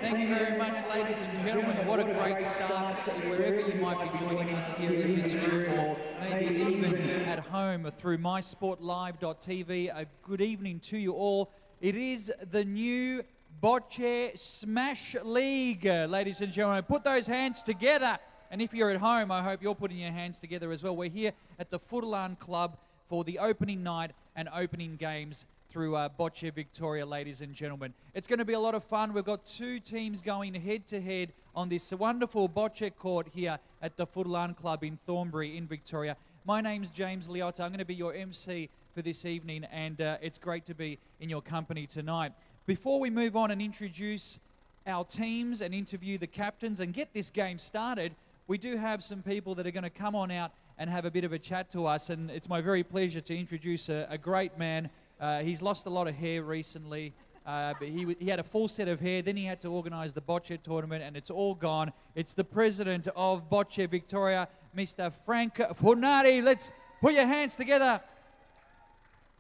Thank you very much, ladies and gentlemen. What a great start wherever you might be joining us here in this room or maybe even at home through mysportlive.tv. A good evening to you all. It is the new Bocce Smash League, ladies and gentlemen. Put those hands together. And if you're at home, I hope you're putting your hands together as well. We're here at the Footalan Club for the opening night and opening games through Bocce Victoria, ladies and gentlemen. It's going to be a lot of fun. We've got two teams going head-to-head on this wonderful Bocce court here at the Footalan Club in Thornbury in Victoria. My name's James Liotta. I'm going to be your MC for this evening, and it's great to be in your company tonight. Before we move on and introduce our teams and interview the captains and get this game started, we do have some people that are going to come on out and have a bit of a chat to us, and it's my very pleasure to introduce a great man. He's lost a lot of hair recently, but he had a full set of hair. Then he had to organise the Bocce tournament, and it's all gone. It's the president of Bocce Victoria, Mr. Frank Fornari. Let's put your hands together.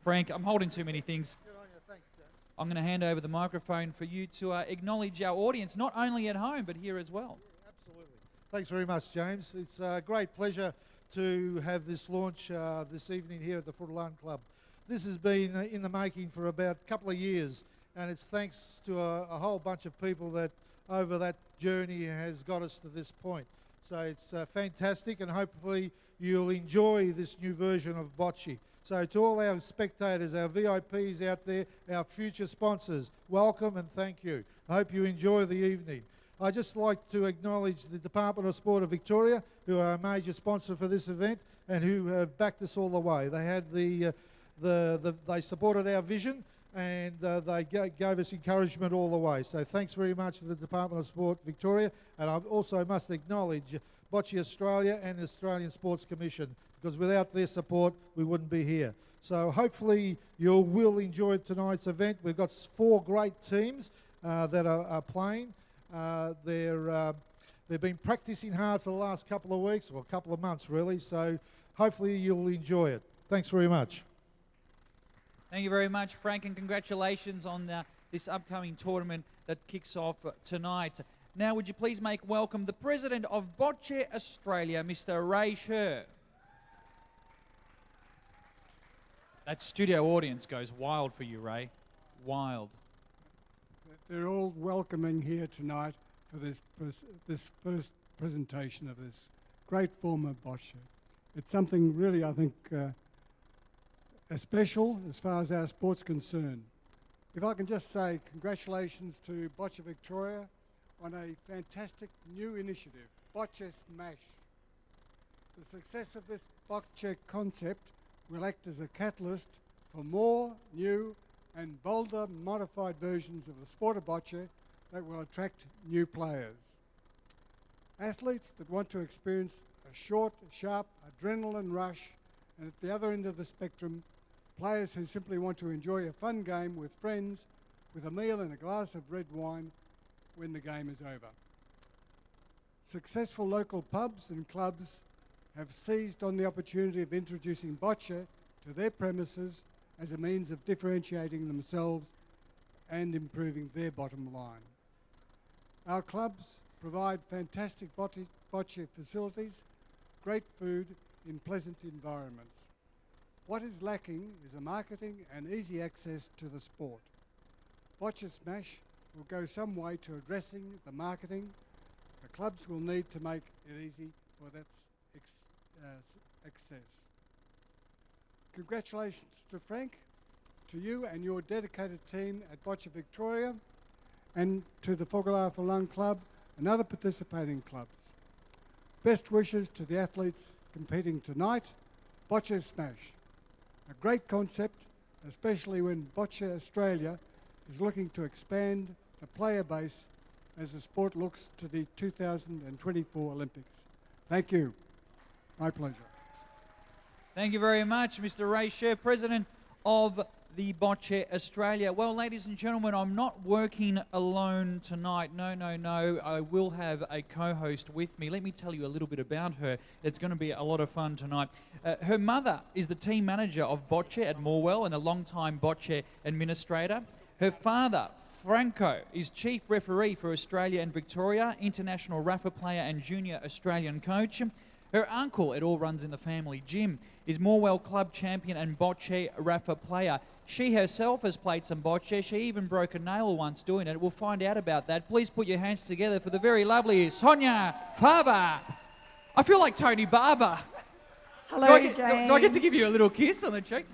Frank, I'm holding too many things. Good on you. Thanks, James. I'm going to hand over the microphone for you to acknowledge our audience, not only at home, but here as well. Yeah, absolutely. Thanks very much, James. It's a great pleasure to have this launch this evening here at the Footalan Club. This has been in the making for about a couple of years, and it's thanks to a whole bunch of people that over that journey has got us to this point. So it's fantastic, and hopefully you'll enjoy this new version of Bocce. So to all our spectators, our VIPs out there, our future sponsors, welcome and thank you. I hope you enjoy the evening. I'd just like to acknowledge the Department of Sport of Victoria, who are a major sponsor for this event and who have backed us all the way. They had they supported our vision, and they gave us encouragement all the way. So thanks very much to the Department of Sport Victoria, and I also must acknowledge Bocce Australia and the Australian Sports Commission, because without their support we wouldn't be here. So hopefully you will enjoy tonight's event. We've got 4 great teams that are playing. They've been practicing hard for the last couple of weeks, or a couple of months really, so hopefully you'll enjoy it. Thanks very much. Thank you very much, Frank, and congratulations on this upcoming tournament that kicks off tonight. Now, would you please make welcome the President of Bocce Australia, Mr. Ray Sher. That studio audience goes wild for you, Ray. Wild. They're all welcoming here tonight for this first presentation of this great form of Bocce. It's something really, I think, special as far as our sport's concerned. If I can just say congratulations to Bocce Victoria on a fantastic new initiative, Bocce Smash. The success of this Bocce concept will act as a catalyst for more new and bolder modified versions of the sport of Bocce that will attract new players. Athletes that want to experience a short, sharp adrenaline rush, and at the other end of the spectrum, players who simply want to enjoy a fun game with friends with a meal and a glass of red wine when the game is over. Successful local pubs and clubs have seized on the opportunity of introducing Bocce to their premises as a means of differentiating themselves and improving their bottom line. Our clubs provide fantastic bocce facilities, great food in pleasant environments. What is lacking is a marketing and easy access to the sport. Bocce Smash will go some way to addressing the marketing. The clubs will need to make it easy for that access. Congratulations to Frank, to you and your dedicated team at Bocce Victoria, and to the Fogolar for Lung Club and other participating clubs. Best wishes to the athletes competing tonight. Bocce Smash, a great concept, especially when Bocce Australia is looking to expand the player base as the sport looks to the 2024 Olympics. Thank you. My pleasure. Thank you very much, Mr. Ray Sher, President of the Bocce Australia. Well, ladies and gentlemen, I'm not working alone tonight. No. I will have a co-host with me. Let me tell you a little bit about her. It's going to be a lot of fun tonight. Her mother is the team manager of Bocce at Morwell and a long-time Bocce administrator. Her father, Franco, is chief referee for Australia and Victoria, international Rafa player and junior Australian coach. Her uncle, it all runs in the family, Jim, is Morwell club champion and Bocce Rafa player. She herself has played some Bocce. She even broke a nail once doing it. We'll find out about that. Please put your hands together for the very lovely Sonia Faber. I feel like Tony Barber. Hello, James. Do I get to give you a little kiss on the cheek?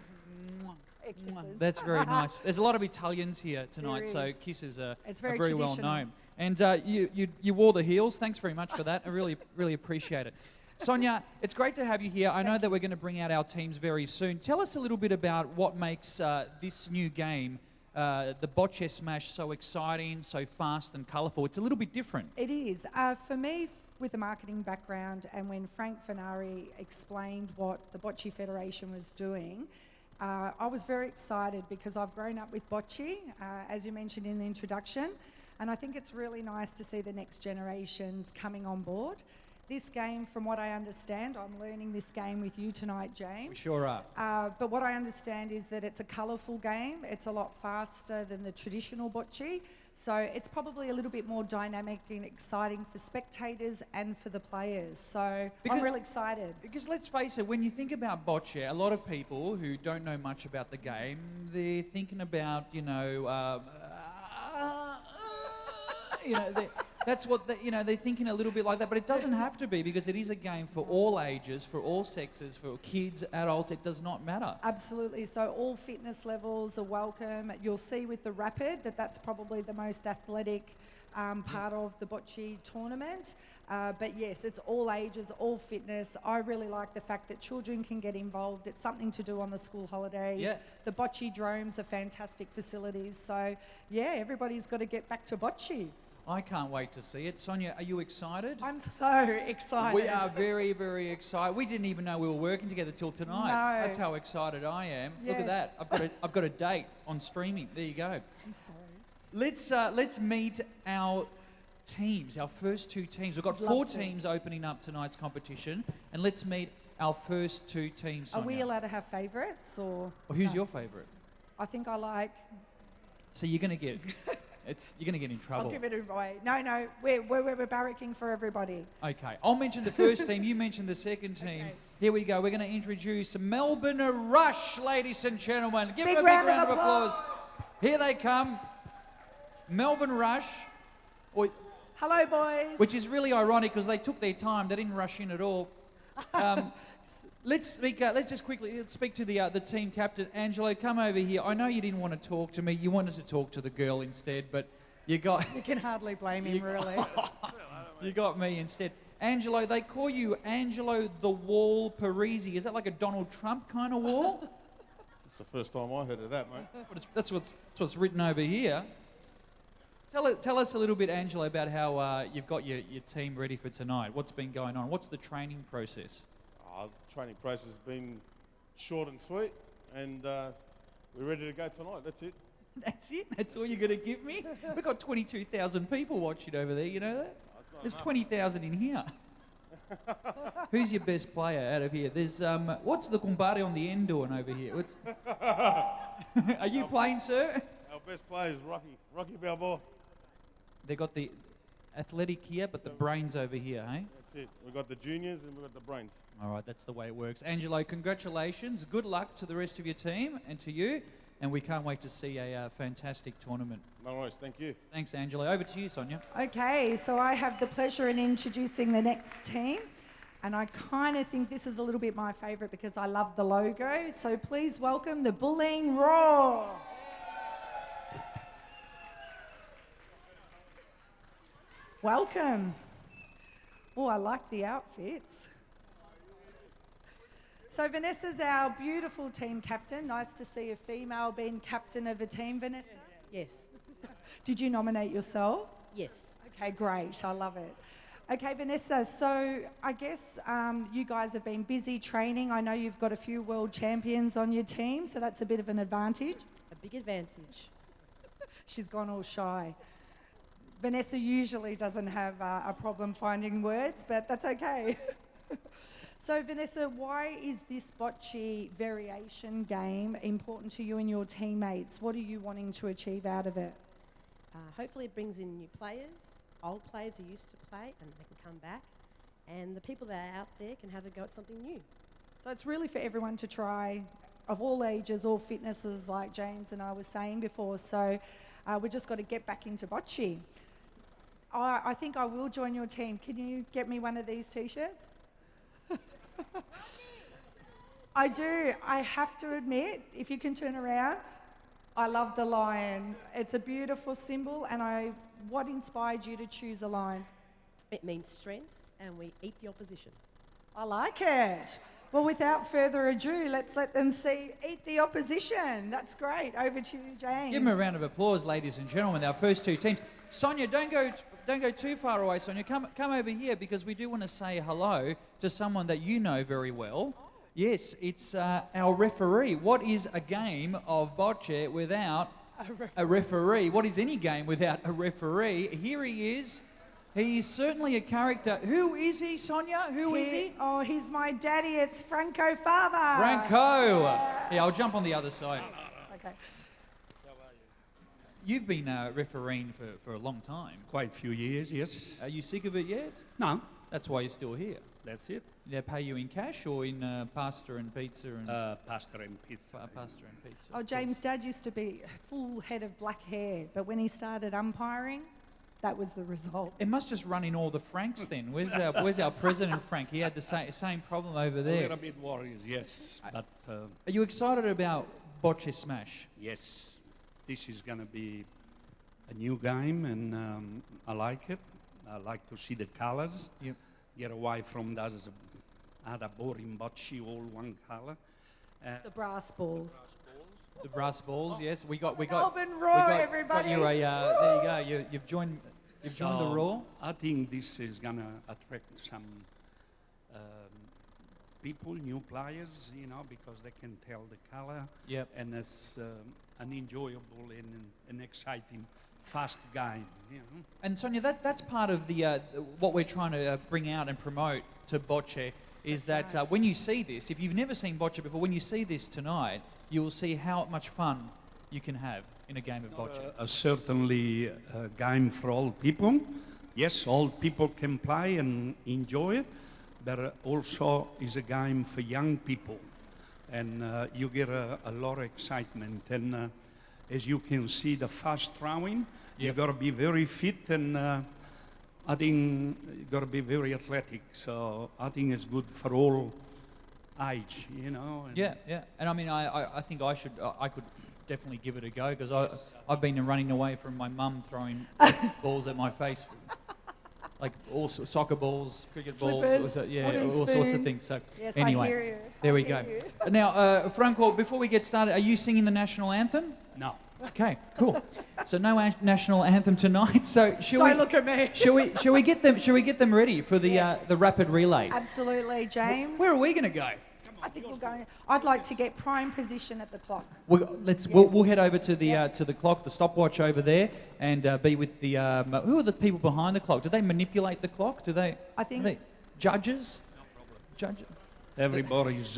Kisses. That's very nice. There's a lot of Italians here tonight, so kisses are very well known. And you wore the heels. Thanks very much for that. I really appreciate it. Sonia, it's great to have you here. I know that we're going to bring out our teams very soon. Tell us a little bit about what makes this new game, the Bocce Smash, so exciting, so fast and colourful. It's a little bit different. It is. For me, with a marketing background, and when Frank Fenari explained what the Bocce Federation was doing, I was very excited because I've grown up with Bocce, as you mentioned in the introduction, and I think it's really nice to see the next generations coming on board. This game, from what I understand, I'm learning this game with you tonight, James. We sure are. But what I understand is that it's a colourful game. It's a lot faster than the traditional Bocce. So it's probably a little bit more dynamic and exciting for spectators and for the players. So I'm really excited. Because let's face it, when you think about Bocce, a lot of people who don't know much about the game, they're thinking about, that's what they're thinking a little bit like that, but it doesn't have to be, because it is a game for all ages, for all sexes, for kids, adults. It does not matter. Absolutely. So all fitness levels are welcome. You'll see with the Rapid that's probably the most athletic part of the Bocce tournament. But yes, it's all ages, all fitness. I really like the fact that children can get involved. It's something to do on the school holidays. Yeah. The Bocce dromes are fantastic facilities. So yeah, everybody's got to get back to Bocce. I can't wait to see it. Sonia, are you excited? I'm so excited. We are very, very excited. We didn't even know we were working together till tonight. No. That's how excited I am. Yes. Look at that. I've got a date on streaming. There you go. I'm sorry. Let's meet our teams, our first two teams. We've got four teams opening up tonight's competition, and let's meet our first two teams. Sonia. Are we allowed to have favourites or? Well, who's your favourite? I think I like. So you're going to get. You're going to get in trouble. I'll give it away. No, we're barracking for everybody. Okay, I'll mention the first team. You mention the second team. Okay. Here we go. We're going to introduce Melbourne Rush, ladies and gentlemen. Give them a big round of applause. Here they come. Melbourne Rush. Hello, boys. Which is really ironic because they took their time. They didn't rush in at all. Let's speak to the team captain. Angelo, come over here. I know you didn't want to talk to me. You wanted to talk to the girl instead, but you got... You can hardly blame him, really. You got me instead. Angelo, they call you Angelo the Wall Parisi. Is that like a Donald Trump kind of wall? It's the first time I heard of that, mate. That's what's written over here. Tell us a little bit, Angelo, about how you've got your team ready for tonight. What's been going on? What's the training process? The training process has been short and sweet, and we're ready to go tonight. That's it. That's it? That's all you're going to give me? We've got 22,000 people watching over there, you know that? There's 20,000 in here. Who's your best player out of here? There's what's the kumbare on the end doing over here? Are you playing, sir? Our best player is Rocky Balboa. They got the athletic here, but the brains over here, hey? That's it. We've got the juniors and we've got the brains. All right, that's the way it works. Angelo, congratulations. Good luck to the rest of your team and to you. And we can't wait to see a fantastic tournament. No worries, thank you. Thanks, Angelo. Over to you, Sonia. Okay, so I have the pleasure in introducing the next team. And I kind of think this is a little bit my favourite because I love the logo. So please welcome the Bulleen Roar. Welcome. Oh, I like the outfits. So Vanessa's our beautiful team captain. Nice to see a female being captain of a team, Vanessa. Yes. Did you nominate yourself? Yes. Okay, great. I love it. Okay, Vanessa, so I guess you guys have been busy training. I know you've got a few world champions on your team, so that's a bit of an advantage. A big advantage. She's gone all shy. Vanessa usually doesn't have a problem finding words, but that's okay. So Vanessa, why is this bocce variation game important to you and your teammates? What are you wanting to achieve out of it? Hopefully it brings in new players, old players who used to play and they can come back, and the people that are out there can have a go at something new. So it's really for everyone to try, of all ages, all fitnesses, like James and I was saying before. So we've just got to get back into bocce. I think I will join your team. Can you get me one of these T-shirts? I do. I have to admit, if you can turn around, I love the lion. It's a beautiful symbol, and what inspired you to choose a lion? It means strength, and we eat the opposition. I like it. Well, without further ado, let's let them see Eat the Opposition. That's great. Over to you, James. Give them a round of applause, ladies and gentlemen, our first two teams. Sonia, don't go too far away, Sonia. Come over here because we do want to say hello to someone that you know very well. Oh. Yes, it's our referee. What is a game of bocce without a referee? What is any game without a referee? Here he is. He's certainly a character. Who is he, Sonia? Who is he? Oh, he's my daddy. It's Franco Fava. Franco. Yeah, I'll jump on the other side. Okay. You've been refereeing for a long time. Quite a few years, yes. Are you sick of it yet? No, That's why you're still here. that's it. They pay you in cash or in pasta and pizza and Pasta and pizza. pasta and pizza? Oh, James' dad used to be full head of black hair, but when he started umpiring, that was the result. It must just run in all the Franks then. Where's our president, Frank? He had the same problem over A there. little bit worries, yes. But Are you excited about Bocce Smash? yes, this is going to be a new game, and I like it. I like to see the colors. Yep. Get away from those other boring bocce, all one color. The brass balls. The brass balls, yes. We got Melbourne Roar, got everybody. you there you go. You've joined the Roar. I think this is going to attract some people, new players, because they can tell the color. Yep. And it's an enjoyable and an exciting, fast game. And Sonia, that's part of the what we're trying to bring out and promote to Bocce is that when you see this, if you've never seen Bocce before, when you see this tonight, you will see how much fun you can have in a game of Bocce. Certainly a game for all people. Yes, all people can play and enjoy it, but also is a game for young people. And you get a lot of excitement. And as you can see, the fast throwing, you've got to be very fit, and I think you've got to be very athletic. So I think it's good for all age, And Yeah. And I mean, I think I could definitely give it a go because I've been running away from my mum throwing balls at my face, like all soccer balls, cricket Slippers, balls, all wooden sorts of spoons. things. So Yes, anyway, I hear you. there we I go. hear you. Now, Franco, before we get started, are you singing the national anthem? No. Okay, cool. So no national anthem tonight. So Don't look at me. Shall we get them ready for the Yes. the rapid relay? Absolutely, James. Where are we going to go? I think we're going. I'd like to get prime position at the clock. We'll head over to the clock, the stopwatch over there, and be with the who are the people behind the clock? Do they manipulate the clock? Do they? I think judges? Judges? Everybody's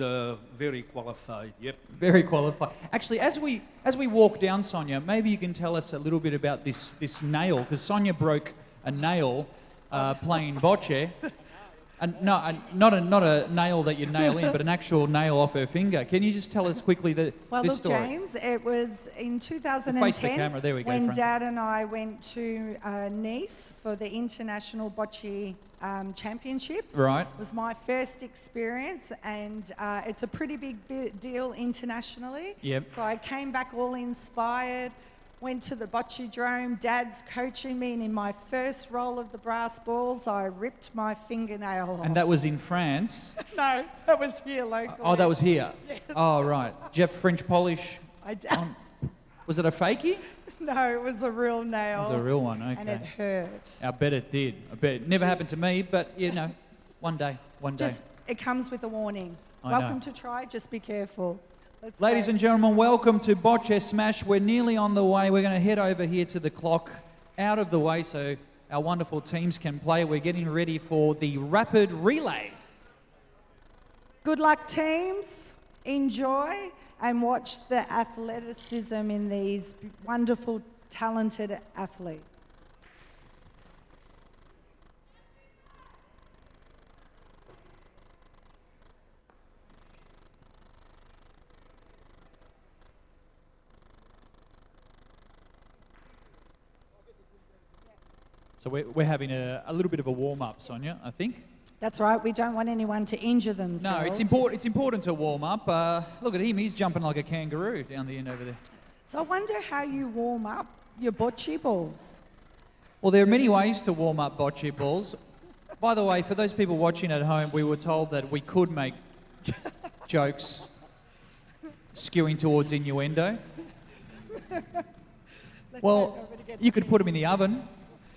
very qualified. Yep. Very qualified. Actually, as we walk down, Sonia, maybe you can tell us a little bit about this nail, because Sonia broke a nail playing bocce. And not a nail that you nail in, but an actual nail off her finger. Can you just tell us quickly this look, story? James, it was in 2010 Face the camera. There we go, when Frank. Dad and I went to Nice for the International Bocce Championships. Right. It was my first experience, and it's a pretty big deal internationally. Yep. So I came back all inspired. Went to the bocce drome. Dad's coaching me, and in my first roll of the brass balls, I ripped my fingernail off. And that was in France. No, that was here locally. Oh, that was here. Yes. Oh, right. Did you have French polish? I Was it a fakie? No, it was a real nail. It was a real one. Okay. And it hurt. I bet it did. I bet it never happened to me, but one day. Just, it comes with a warning. I Welcome know. to try, just be careful. Let's Ladies go. and gentlemen, welcome to Bocce Smash. We're nearly on the way. We're going to head over here to the clock, out of the way so our wonderful teams can play. We're getting ready for the rapid relay. Good luck, teams. Enjoy and watch the athleticism in these wonderful, talented athletes. So we're having a little bit of a warm-up, Sonia, I think. That's right. We don't want anyone to injure themselves. No, it's important to warm up. Look at him. He's jumping like a kangaroo down the end over there. So I wonder how you warm up your bocce balls. Well, there are many ways to warm up bocce balls. By the way, for those people watching at home, we were told that we could make jokes skewing towards innuendo. Well, you could put them in the oven.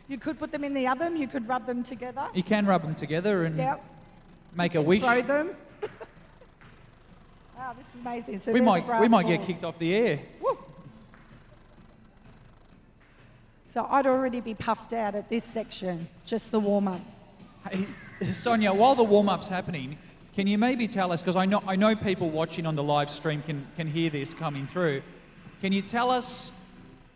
You could put them in the oven. You could rub them together. You can rub them together and Yep. make a wish. Throw them. Wow, this is amazing. So We they're the might brass get balls. kicked off the air. Woo. So I'd already be puffed out at this section, just the warm-up. Hey, Sonia, while the warm-up's happening, can you maybe tell us, because I know people watching on the live stream can hear this coming through. Can you tell us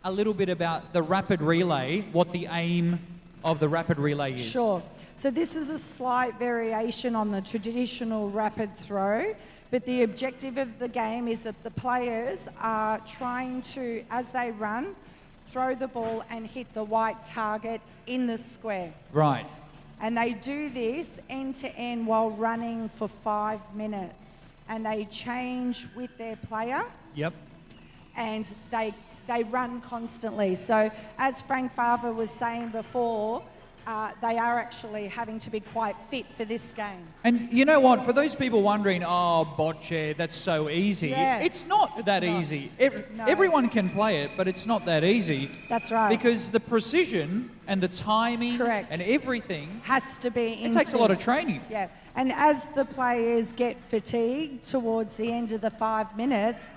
a little bit about the rapid relay, what the aim of the rapid relay is? Sure. So this is a slight variation on the traditional rapid throw, but the objective of the game is that the players are trying to, as they run, throw the ball and hit the white target in the square. Right. And they do this end to end while running for 5 minutes. And they change with their player Yep. and they run constantly. So as Frank Favre was saying before, they are actually having to be quite fit for this game. And you know what? For those people wondering, oh, bocce, that's so easy. Yeah, It's not it's that not. easy. No. Everyone can play it, but it's not that easy. That's right. Because the precision and the timing Correct. and everything, Has to be in it takes a lot of sync. training. Yeah, and as the players get fatigued towards the end of the 5 minutes,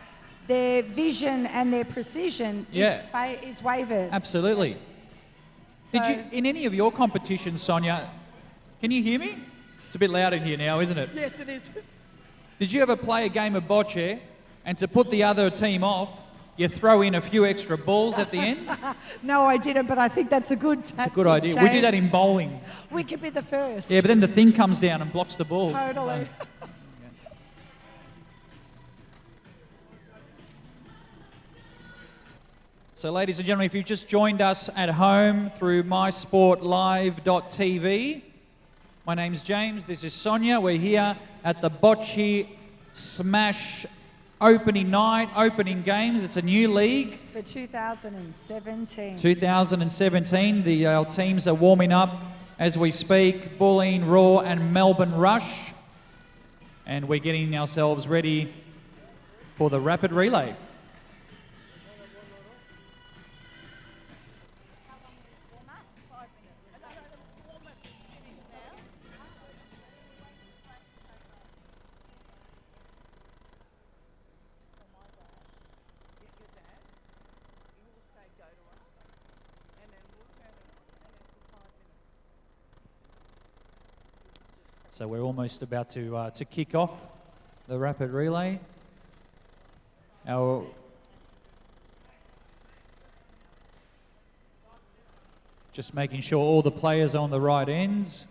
their vision and their precision is wavered. Absolutely. Did you, in any of your competitions, Sonia, can you hear me? It's a bit loud in here now, isn't it? Yes, it is. Did you ever play a game of bocce and to put the other team off, you throw in a few extra balls at the end? No, I didn't, but I think that's a good tactic. It's a good idea. We do that in bowling. We could be the first. Yeah, but then the thing comes down and blocks the ball. Totally. So, ladies and gentlemen, if you've just joined us at home through mysportlive.tv, my name's James, this is Sonia. We're here at the Bocce Smash opening night, opening games. It's a new league. For 2017. 2017, our teams are warming up as we speak. Bulleen, Raw and Melbourne Rush. And we're getting ourselves ready for the rapid relay. So we're almost about to kick off the rapid relay. Just making sure all the players are on the right ends.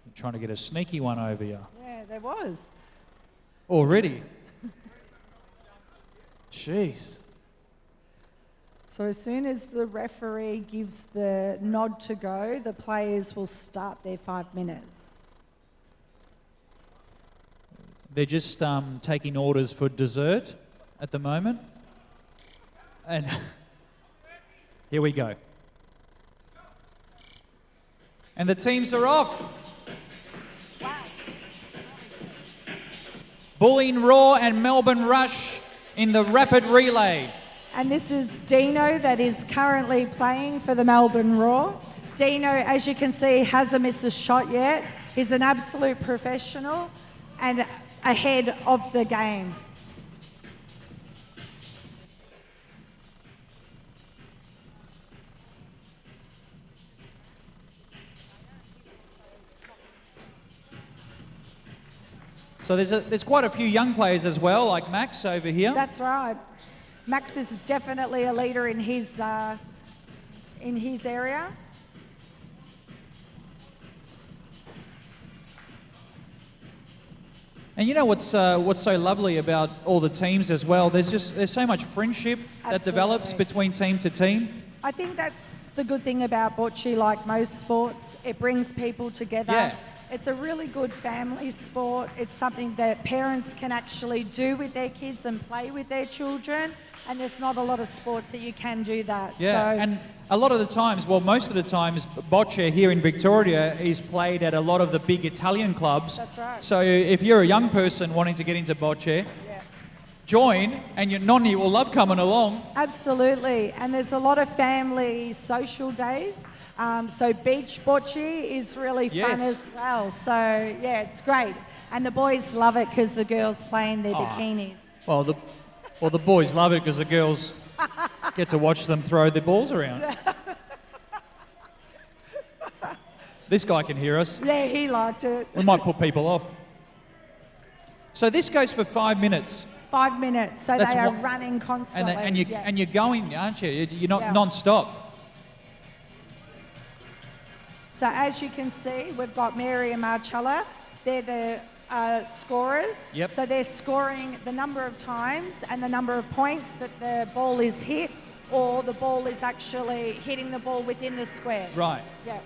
I'm trying to get a sneaky one over you. Yeah, there was. Already? Jeez. So as soon as the referee gives the nod to go, the players will start their 5 minutes. They're just taking orders for dessert at the moment. And here we go. And the teams are off. Wow. Bulleen Raw and Melbourne Rush in the rapid relay. And this is Dino that is currently playing for the Melbourne Raw. Dino, as you can see, hasn't missed a shot yet. He's an absolute professional and ahead of the game. So there's quite a few young players as well, like Max over here. That's right. Max is definitely a leader in his area. And you know what's so lovely about all the teams as well? There's so much friendship that develops between team to team. I think that's the good thing about Bocce, like most sports. It brings people together. Yeah. It's a really good family sport. It's something that parents can actually do with their kids and play with their children. And there's not a lot of sports that you can do that. Yeah, So, and a lot of the times, well, most of the times, Bocce here in Victoria is played at a lot of the big Italian clubs. That's right. So if you're a young person wanting to get into Bocce, join, and your nonni will love coming along. absolutely. And there's a lot of family social days. So beach bocce is really fun Yes. as well. So yeah, it's great. And the boys love it because the girls play in their bikinis. Well, the boys love it because the girls get to watch them throw the balls around. This guy can hear us. Yeah, he liked it. We might put people off. So this goes for 5 minutes. 5 minutes. So That's they are what- running constantly. And you're going, aren't you? You're not Yeah. non-stop. So as you can see, we've got Mary and Marcella. They're the scorers. Yep. So they're scoring the number of times and the number of points that the ball is hit, or the ball is actually hitting the ball within the square. Right. Yeah.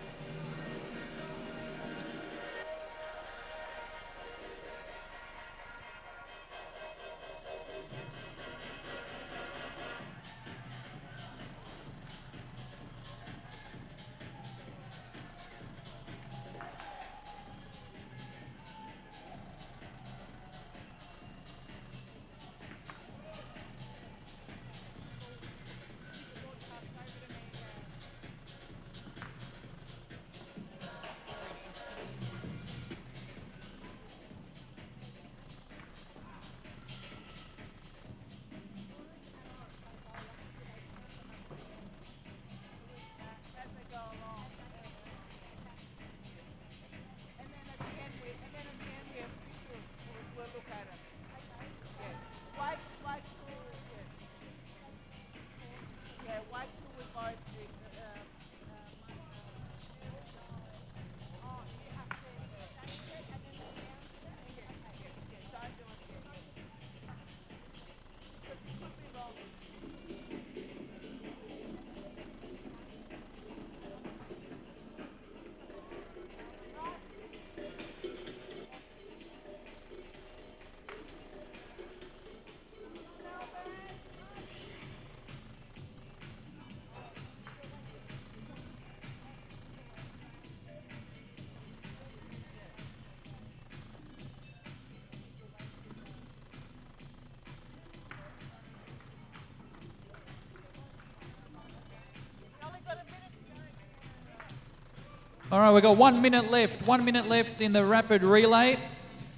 All right, we've got 1 minute left. 1 minute left in the rapid relay.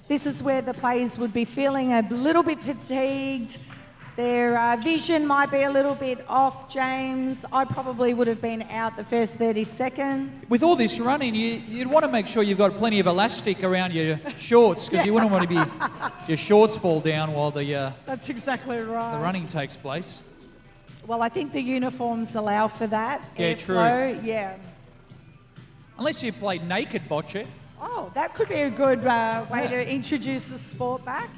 This is where the players would be feeling a little bit fatigued, Their vision might be a little bit off, James. I probably would have been out the first 30 seconds. With all this running, you'd want to make sure you've got plenty of elastic around your shorts because you wouldn't want to be your shorts fall down while the That's exactly right. running takes place. Well, I think the uniforms allow for that. Yeah, airflow. Yeah. Unless you play naked bocce. Oh, that could be a good way to introduce the sport back.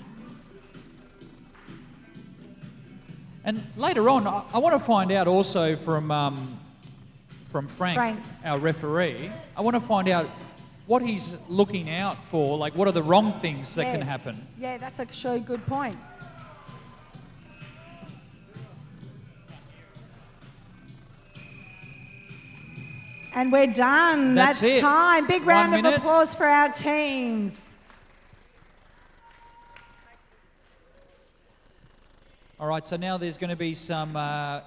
And later on, I want to find out also from Frank, our referee, I want to find out what he's looking out for, like what are the wrong things that can happen. Yeah, that's actually a good point. And we're done. That's it. Time. Big round 1 of minute. applause for our teams. All right, so now there's going to be some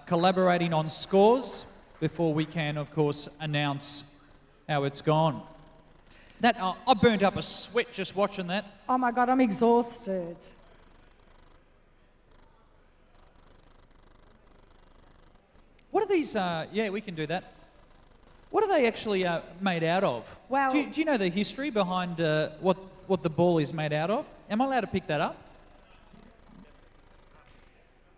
collaborating on scores before we can, of course, announce how it's gone. That I burnt up a sweat just watching that. Oh my God, I'm exhausted. What are these? Yeah, we can do that. What are they actually made out of? Well- do you know the history behind what the ball is made out of? Am I allowed to pick that up?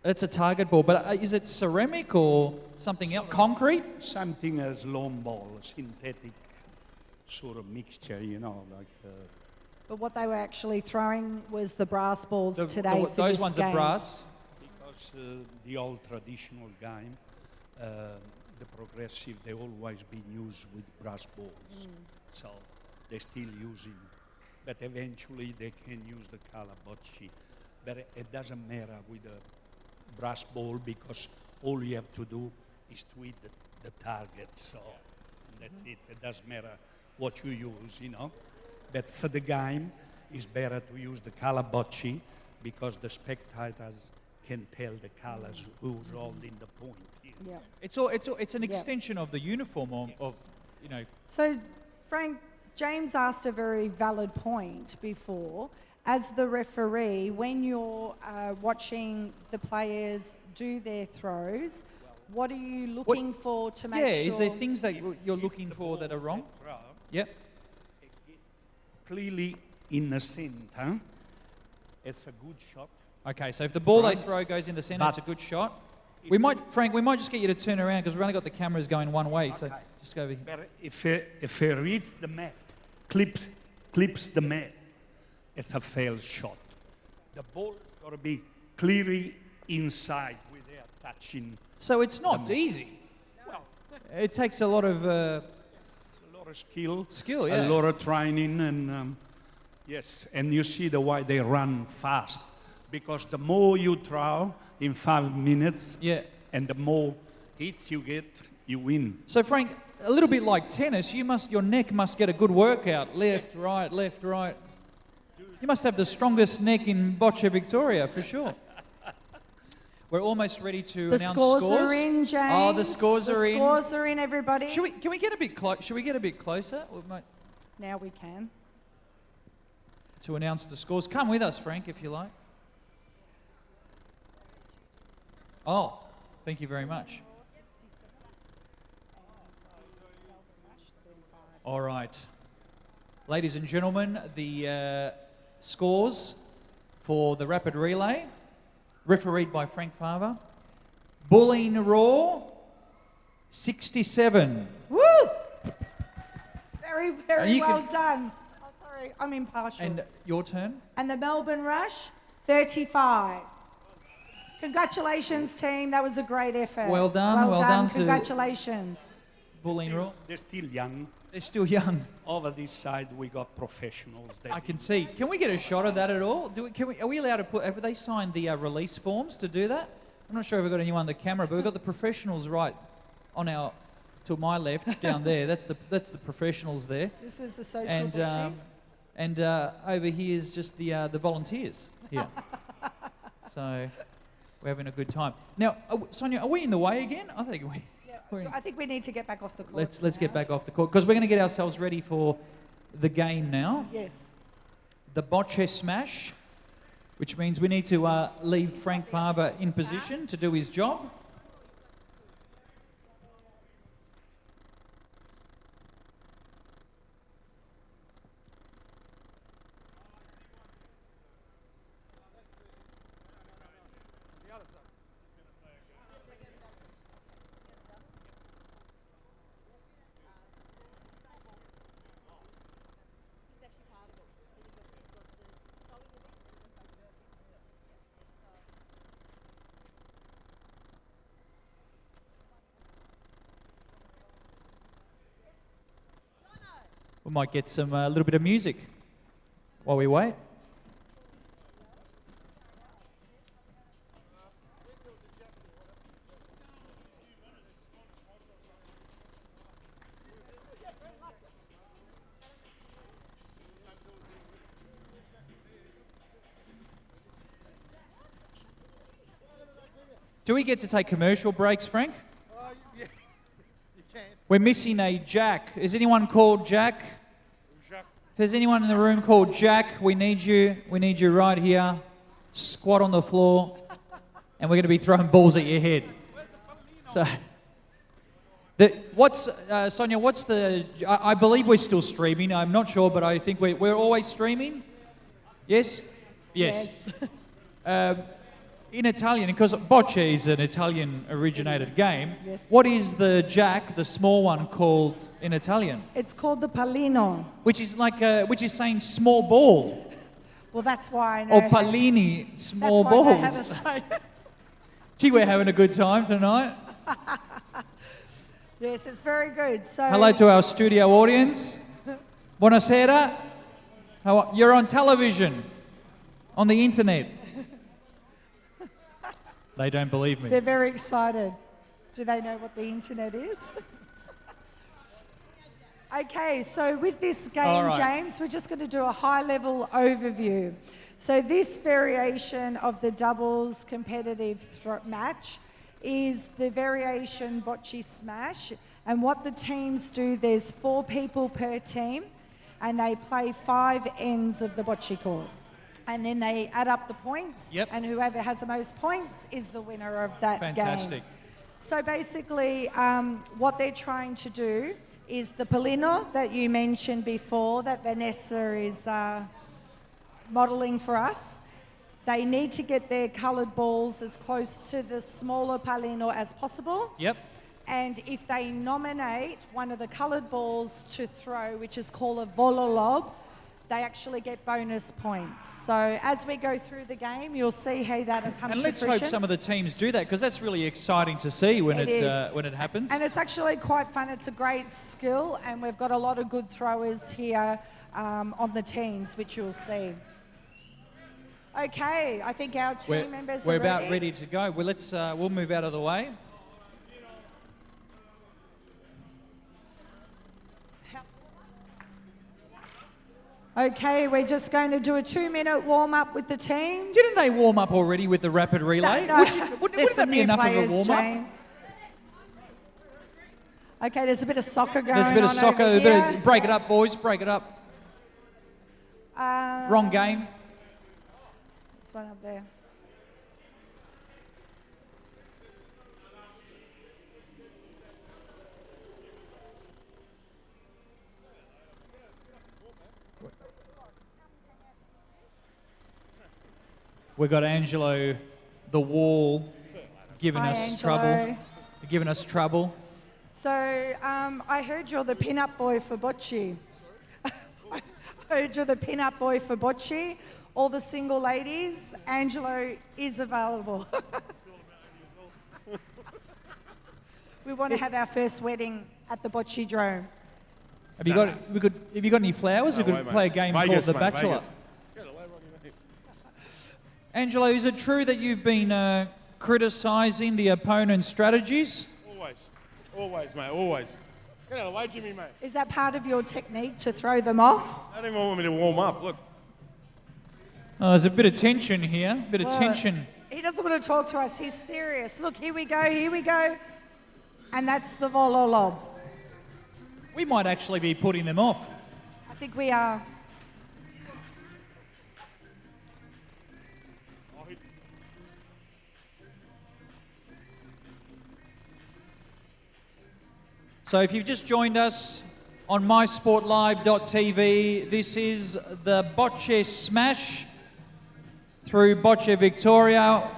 It's a target ball, but is it ceramic or something else? Concrete? Something as lawn ball, synthetic sort of mixture, you know, like. But what they were actually throwing was the brass balls today for those this ones game. are brass. Because the old traditional game, the progressive, they always been used with brass balls. So they're still using, but eventually they can use the color bocce. But it doesn't matter with the brass ball because all you have to do is to hit the target. So that's it. It doesn't matter what you use, you know. But for the game, it's better to use the color bocce because the spectators can tell the colors who's holding the point. Yeah. It's an extension of the uniform of you know. So, Frank, James asked a very valid point before. As the referee, when you're watching the players do their throws, what are you looking for to make sure? Yeah, is there things that you're looking for that are wrong? Yep. Clearly in the center, it's a good shot. Okay, so if the ball they throw goes in the centre, it's a good shot. We might just get you to turn around because we've only got the cameras going one way. So just go over here. But if it reads the mat, clips the mat, it's a failed shot. The ball's got to be clearly inside without touching. So it's not easy. Well, It takes a lot of a lot of skill, yeah. a lot of training, and yes, and you see the way they run fast because the more you throw in 5 minutes, Yeah. and the more hits you get, you win. So Frank, a little bit like tennis, your neck must get a good workout. Left, right. You must have the strongest neck in Bocce Victoria for sure. We're almost ready to The announce scores are in, James. Oh, the scores are in. The scores are in, everybody. Can we get a bit close? Should we get a bit closer? We might Now we can. to announce the scores. Come with us, Frank, if you like. Oh, thank you very much. All right. Ladies and gentlemen, the scores for the rapid relay, refereed by Frank Farver. Bulleen Raw, 67. Woo! Very, And very you well can- done. Oh, sorry, I'm impartial. And your turn. And the Melbourne Rush, 35. Congratulations, team. That was a great effort. Well done, well done to- Congratulations. Bulleen Raw. They're still young. They're still young. Over this side, we got professionals. I can see. Can we get a shot of that at all? Are we allowed to put? Have they signed the release forms to do that? I'm not sure if we've got anyone on the camera, but we've got the professionals right on to my left down there. That's the professionals there, This is the social and butchie. and over here is just the volunteers here. So we're having a good time. Now, Sonia, are we in the way again? I think we. I think we need to get back off the court. Let's get back off the court because we're going to get ourselves ready for the game now. Yes. The Bocce Smash. which means we need to leave Frank Faber in position to do his job. We might get some little bit of music while we wait. Do we get to take commercial breaks, Frank? Yeah, you can. We're missing a Jack. Is anyone called Jack? If there's anyone in the room called Jack, we need you. We need you right here. Squat on the floor, and we're going to be throwing balls at your head. So, Sonia? What's the? I believe we're still streaming. I'm not sure, but I think we're always streaming. Yes. Yes. In Italian, because Bocce is an Italian-originated game. Yes. What is the Jack, the small one, called in Italian? It's called the pallino. Which is which is saying small ball. Well, that's why I know. Or pallini, small that's why I know balls. how to say it. Gee, we're having a good time tonight. Yes, it's very good. So Hello to our studio audience. Buonasera. You're on television, on the internet. They don't believe me. they're very excited. Do they know what the internet is? Okay, so with this game, All right. James, we're just going to do a high-level overview. So this variation of the doubles competitive match is the variation Bocce Smash. And what the teams do, there's 4 people per team, and they play 5 ends of the Bocce court. And then they add up the points, Yep. and whoever has the most points is the winner of that game. Fantastic. So basically, what they're trying to do is the pallino that you mentioned before, that Vanessa is modelling for us. They need to get their coloured balls as close to the smaller pallino as possible. Yep. And if they nominate one of the coloured balls to throw, which is called a volo lob, they actually get bonus points. So as we go through the game, you'll see how that'll come And to let's fruition. hope some of the teams do that, because that's really exciting to see when It is. when it happens. And it's actually quite fun. It's a great skill, and we've got a lot of good throwers here on the teams, which you'll see. Okay, I think our team members we're are about ready to go. Well, we'll move out of the way. Okay, we're just going to do a 2-minute warm-up with the teams. Didn't they warm up already with the rapid relay? No, Wouldn't there's that some be new enough players, of a warm up? James. Okay, there's a bit of soccer going on. There's a bit of soccer. over A bit here. of, break it up, boys. Break it up. Wrong game. This one up there. We've got Angelo, the wall, giving Hi, us Angelo. trouble. Giving us trouble. So I heard you're the pin-up boy for Bocce. I heard you're the pin-up boy for Bocce. All the single ladies, Angelo is available. We want to have our first wedding at the Bocce Drome. Have you got any flowers? We could play a game Vegas, called The mate, Bachelor. Vegas. Get away, Ronnie, mate. Angelo, is it true that you've been criticising the opponent's strategies? Always, mate, always. Get out of the way, Jimmy, mate. Is that part of your technique to throw them off? They don't even want me to warm up. Look. Oh, there's a bit of tension here. Bit of Well, tension. He doesn't want to talk to us. He's serious. Look, here we go, here we go. And that's the volo lob. We might actually be putting them off. I think we are. So if you've just joined us on mysportlive.tv, this is the Bocce Smash through Bocce Victoria.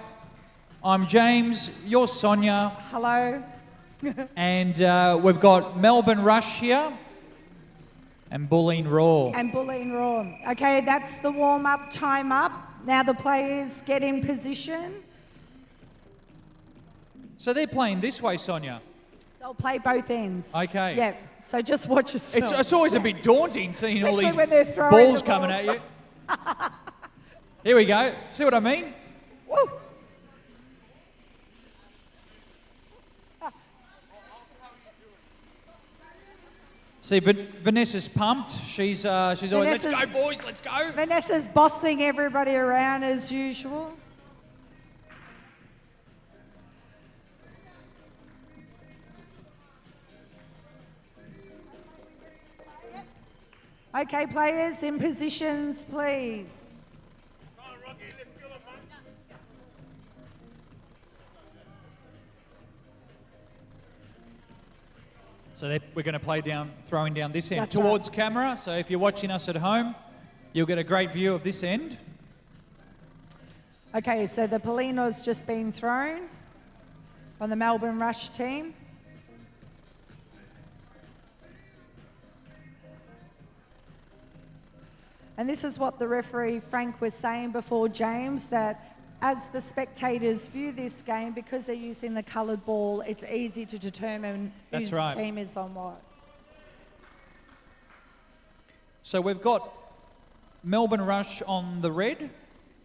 I'm James, you're Sonia, Hello. and we've got Melbourne Rush here and Bulleen Raw. And Bulleen Raw. Okay, that's the warm-up, time up. Now the players get in position. So they're playing this way, Sonia. They'll play both ends. Okay. Yeah, so just watch yourself. It's always a bit daunting seeing all Especially these when they're throwing balls the coming balls. at you. Here we go. See what I mean? Woo. See, Vanessa's pumped. She's always, let's go, Vanessa's- boys, let's go. Vanessa's bossing everybody around as usual. Okay, players, in positions, please. So we're going to play down, throwing down this end That's towards camera. So if you're watching us at home, you'll get a great view of this end. Okay, so the Polino's just been thrown on the Melbourne Rush team. And this is what the referee, Frank, was saying before, James, that as the spectators view this game, because they're using the coloured ball, it's easy to determine That's whose right. team is on what. So we've got Melbourne Rush on the red,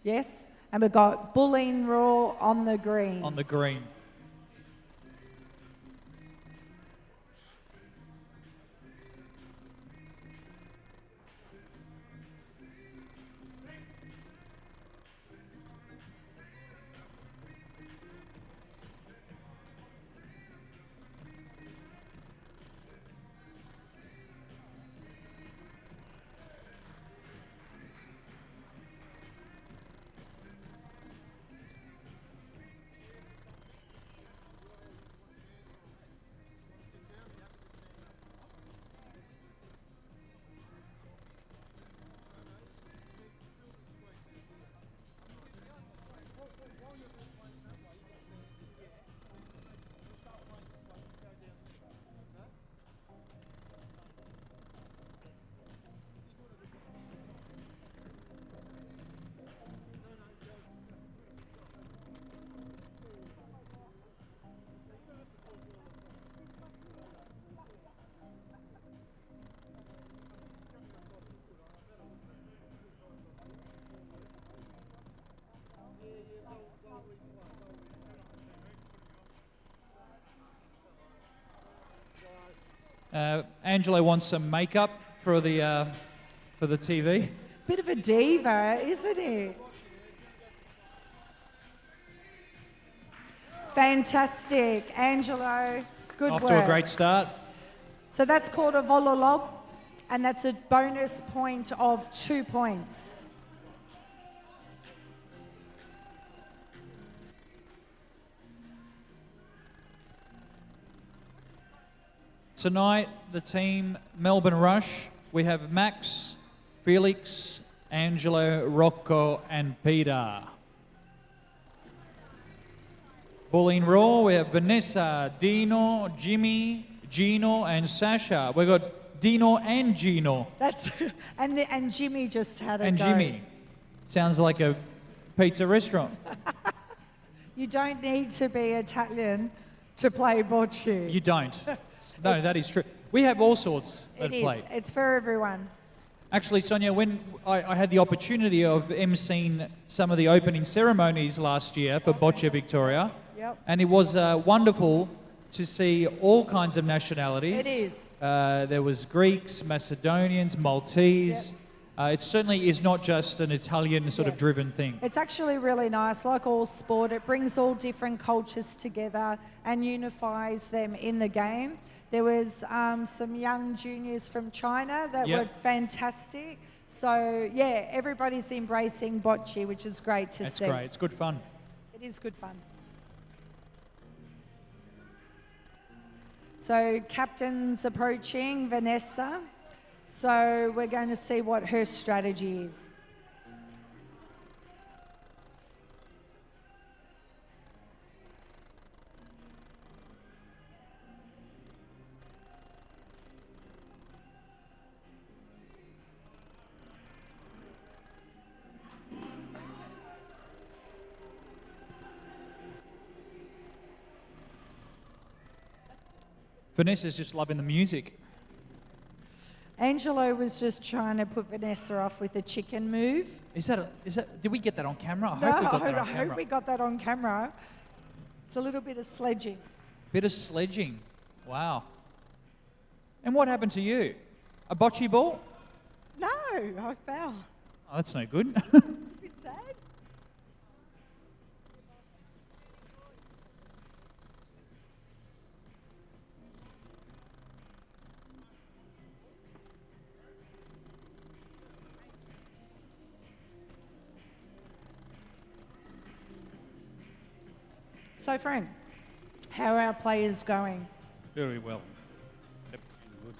Yes? And we've got Bulleen Raw on the green. on the green. Angelo wants some makeup for the TV. Bit of a diva, isn't he? Fantastic. Angelo, good Off work. to a great start. So that's called a vololog, and that's a bonus point of 2 points. Tonight, the team Melbourne Rush, we have Max, Felix, Angelo, Rocco, and Peter. Bulleen Raw, we have Vanessa, Dino, Jimmy, Gino, and Sasha. We've got Dino and Gino. That's and Jimmy just had a And go. Jimmy. Sounds like a pizza restaurant. You don't need to be Italian to play bocce. You don't. No, that is true. We have all sorts that It is. play. It's for everyone. Actually, Sonia, when I had the opportunity of emceeing some of the opening ceremonies last year for Bocce Victoria, Yep. and it was wonderful to see all kinds of nationalities. It is. There was Greeks, Macedonians, Maltese. It certainly is not just an Italian sort of driven thing. It's actually really nice. Like all sport, it brings all different cultures together and unifies them in the game. There was some young juniors from China that Yep. were fantastic. So, yeah, everybody's embracing bocce, which is great to That's see. great. It's good fun. It is good fun. So captain's approaching, Vanessa. So we're going to see what her strategy is. Vanessa's just loving the music. Angelo was just trying to put Vanessa off with a chicken move. Did we get that on camera? I No, hope we got that on I camera. hope we got that on camera. It's a little bit of sledging. Bit of sledging. Wow. And what happened to you? A bocce ball? No, I fell. Oh, that's no good. A bit sad. So, Frank, how are our players going? Very well. Yep, good.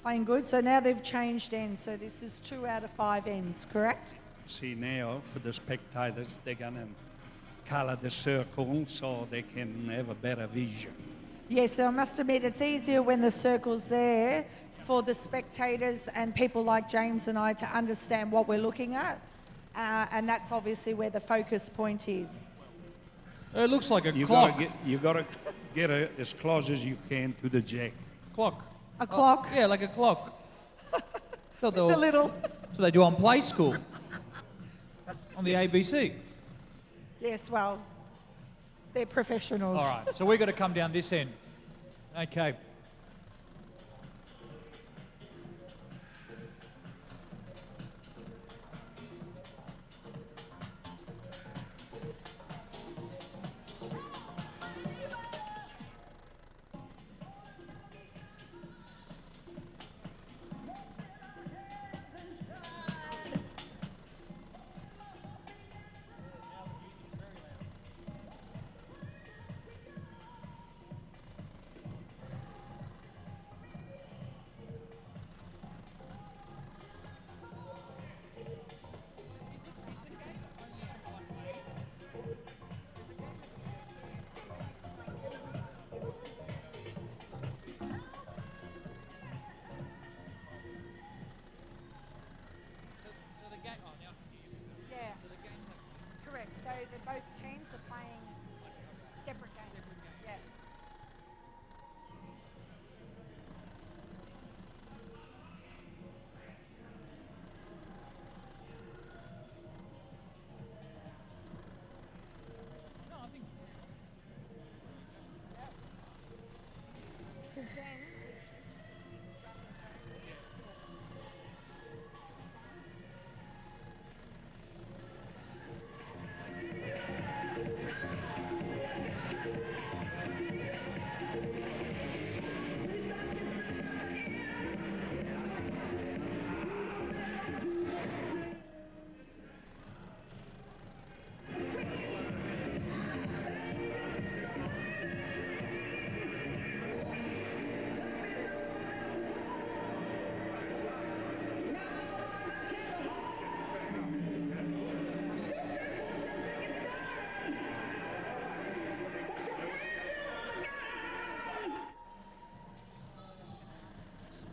Playing good. So now they've changed ends. So this is 2 out of 5 ends, correct? See now, for the spectators, they're going to colour the circle so they can have a better vision. Yes, so I must admit it's easier when the circle's there for the spectators and people like James and I to understand what we're looking at. And that's obviously where the focus point is. It looks like a You clock. gotta get as close as you can to the jack. Clock. A clock. Yeah, like a clock. Thought they were- The little. That's what they do on Play School. On the ABC. Yes, well, they're professionals. All right, so we've got to come down this end. Okay. Yeah, correct. So both teams are playing separate games. Yeah.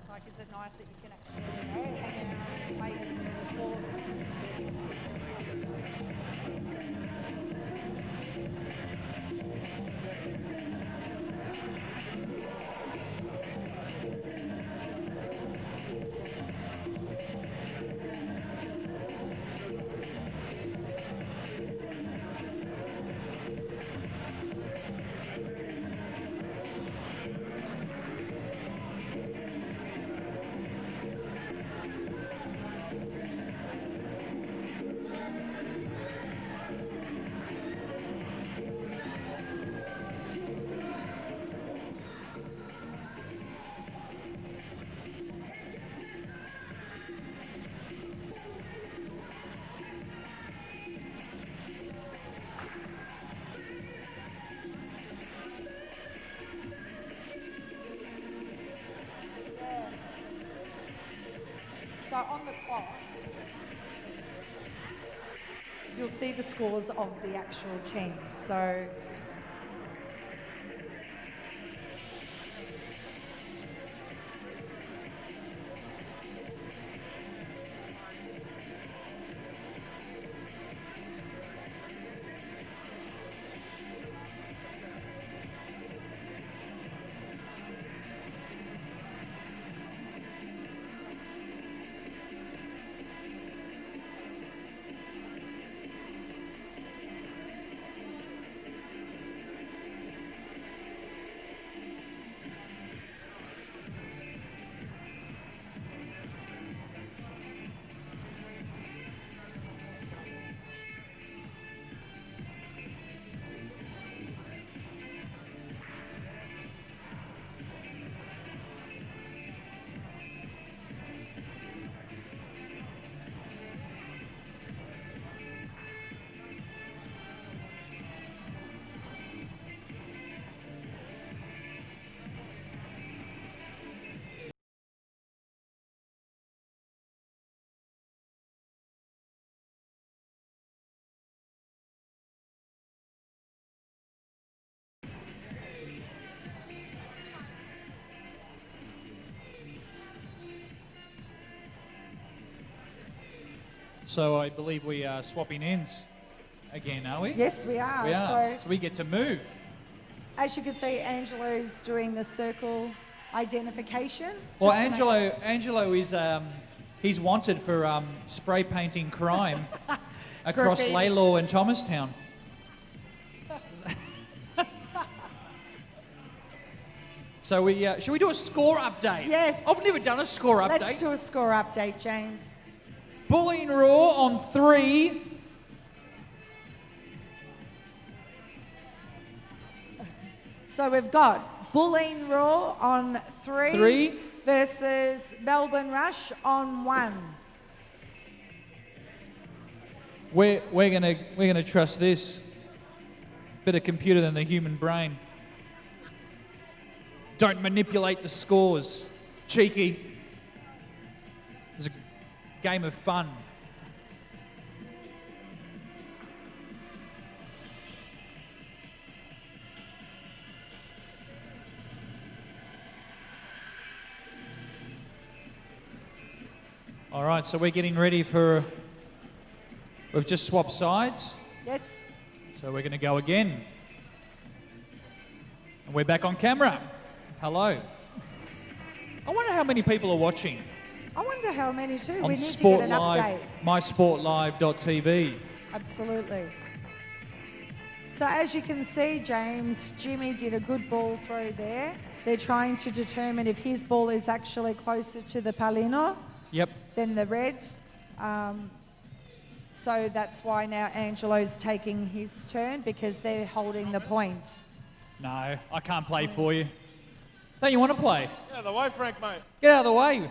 Like, is it nice that you can actually hang out and play the sport? So on the clock, you'll see the scores of the actual teams. So So I believe we are swapping ends again, are we? yes, we are. We are. So So we get to move. as you can see, Angelo's doing the circle identification. Well, just to make- Angelo is he's wanted for spray painting crime across Graffiti. Laylaw and Thomastown. So we should we do a score update? Yes. I've never done a score update. Let's do a score update, James. Bullying Raw on 3. So we've got Bulleen Raw on 3, 3. versus Melbourne Rush on 1. We're gonna trust this. Better computer than the human brain. Don't manipulate the scores. Cheeky. It's a game of fun. All right, so we're getting ready for... We've just swapped sides, Yes. so we're going to go again. And we're back on camera. Hello. I wonder how many people are watching I wonder how many too. on We need Sport to get an Live, update. mysportlive.tv. Absolutely. So as you can see, James, Jimmy did a good ball throw there. They're trying to determine if his ball is actually closer to the palino Yep. than the red. So that's why now Angelo's taking his turn because they're holding the point. No, I can't play for you. Don't you want to play? Get out of the way, Frank, mate. Get out of the way.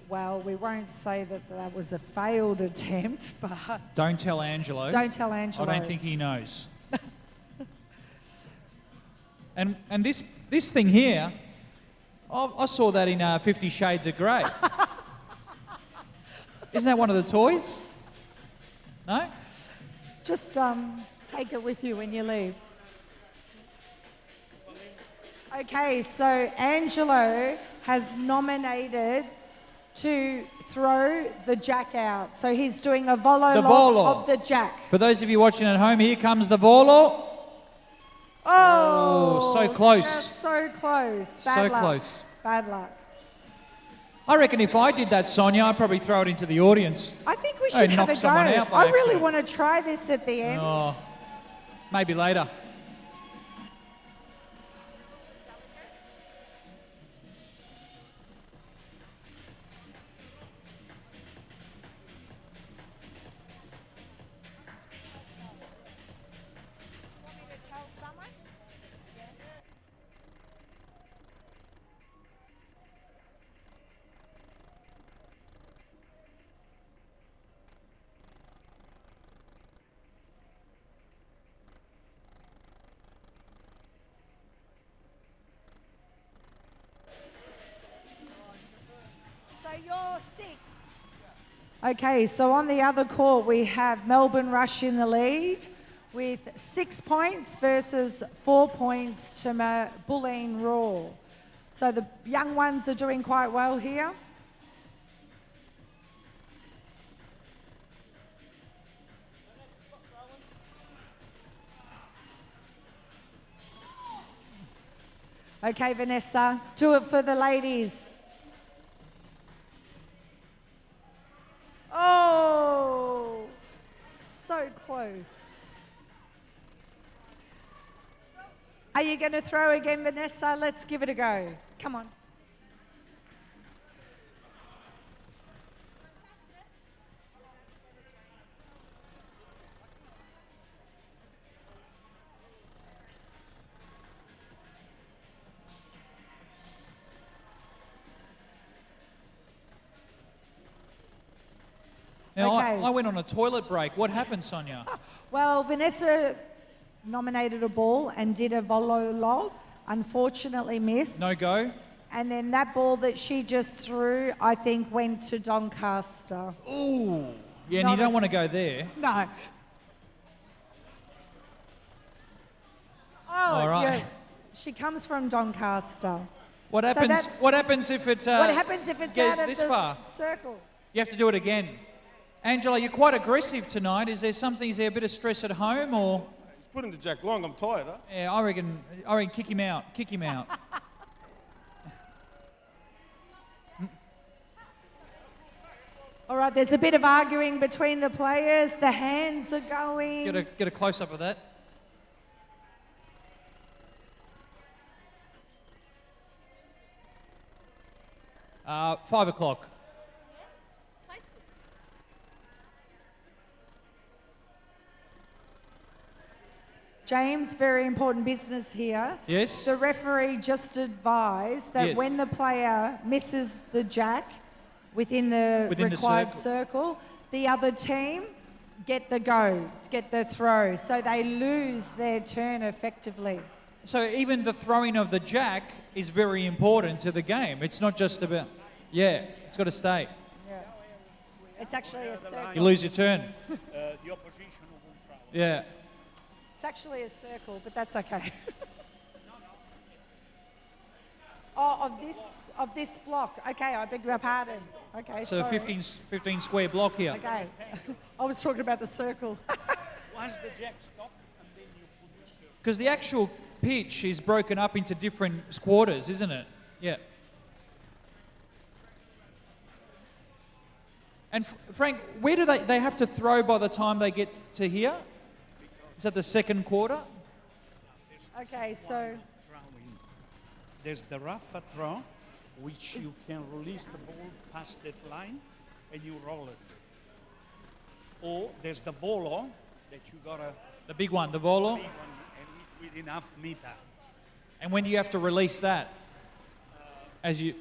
Well, we won't say that that was a failed attempt, but Don't tell Angelo. don't tell Angelo. I don't think he knows. and this thing here, I saw that in 50 Shades of Grey. Isn't that one of the toys? No? Just take it with you when you leave. Okay, so Angelo has nominated to throw the jack out. So he's doing a volo The lob volo. of the jack. For those of you watching at home, here comes the volo. Oh, so close. Just so close. Bad So luck. close. Bad luck. I reckon if I did that, Sonia, I'd probably throw it into the audience. I think we Oh, should have knock a go. someone out by I really accident. want to try this at the end. Oh, maybe later. you're 6. Okay, so on the other court, we have Melbourne Rush in the lead with 6 points versus 4 points to Bulleen Raw. So the young ones are doing quite well here. Okay, Vanessa, do it for the ladies. Oh, so close. Are you going to throw again, Vanessa? Let's give it a go. Come on. Now, Okay. I went on a toilet break. What happened, Sonia? Well, Vanessa nominated a ball and did a volo lob. Unfortunately missed. No go? And then that ball that she just threw, I think, went to Doncaster. Ooh. Yeah, and Not you don't a- want to go there. No. Oh, All right. yeah. She comes from Doncaster. What So happens? that's- What happens if it? What happens if it's gets out of this the far? circle? You have to do it again. Angela, you're quite aggressive tonight. Is there something? Is there a bit of stress at home, or? He's putting the jack long. I'm tired, huh? Yeah, I reckon. Kick him out. Kick him out. All right, there's a bit of arguing between the players. The hands are going. Get a close up of that. Uh, 5 o'clock. James, very important business here. Yes. The referee just advised that Yes. when the player misses the jack within the Within the required circle. circle, the other team get the go, get the throw. So they lose their turn effectively. So even the throwing of the jack is very important to the game. It's not just about. Yeah, it's got to stay. It's actually a circle. You lose your turn. The opposition won't travel. Yeah. It's actually a circle, but that's okay. Oh, of this block. Okay, I beg your pardon. Okay, So sorry. 15 square block here. Okay. I was talking about the circle. Once the jack stops, and then you put your circle. Because the actual pitch is broken up into different quarters, isn't it? Yeah. And Frank, where do they have to throw by the time they get to here? Is that the second quarter? Okay, so Throwing. There's the rafa throw, which you can release the ball past that line and you roll it. Or there's the volo that you gotta The big one, the volo. big one and hit with enough meter. And when do you have to release that? As you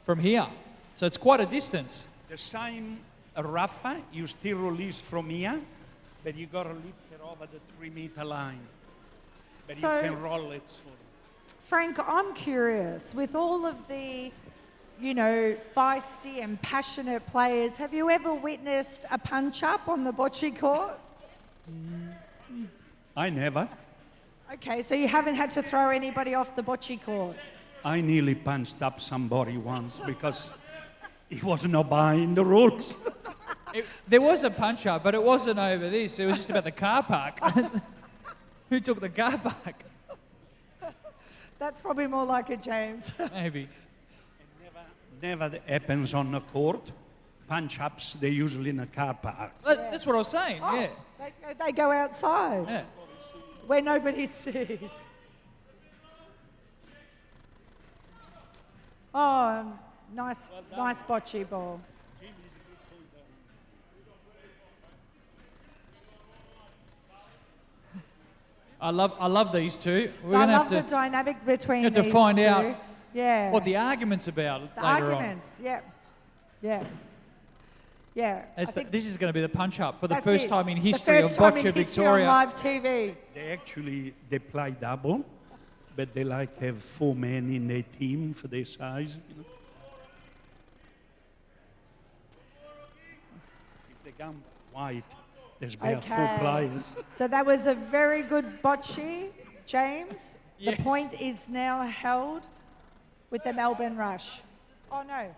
from here. So it's quite a distance. The same rafa, you still release from here, but you gotta lift it over the 3 meter line. But So- you can roll it sort of. Frank, I'm curious, with all of the, feisty and passionate players, have you ever witnessed a punch-up on the bocce court? I never. Okay, so you haven't had to throw anybody off the bocce court. I nearly punched up somebody once because he wasn't obeying the rules. There was a punch up, but it wasn't over this. It was just about the car park. Who took the car park? That's probably more like it, James. Maybe. Never happens on the court. Punch-ups, they're usually in a car park. That's what I was saying, yeah. They go outside Yeah. where nobody sees. Oh, nice bocce ball. I love these two. We're I gonna love have the to dynamic between have to these find two. out Yeah. what the argument's about The later arguments, yeah. Yeah. Yeah. on. This is going to be the punch up for the that's first it. time in The history first of time Bocce in history Victoria. on live TV. They play double, but they like have 4 men in their team for their size. the game wide. There's about 4 players. So that was a very good bocce, James. Yes. The point is now held with the Melbourne Rush. Oh, no.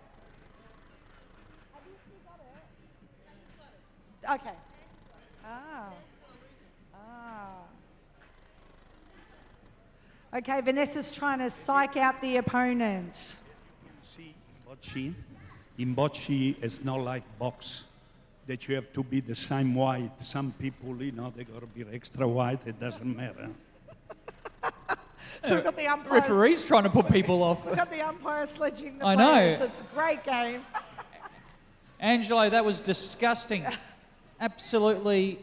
Okay. Okay, Vanessa's trying to psych out the opponent. See, in bocce, it's not like box that you have to be the same weight. Some people, they got to be extra wide. It doesn't matter. So we've got the umpires. Referee's trying to put people off. We've got the umpire sledging the I players. know. It's a great game. Angelo, that was disgusting. Absolutely.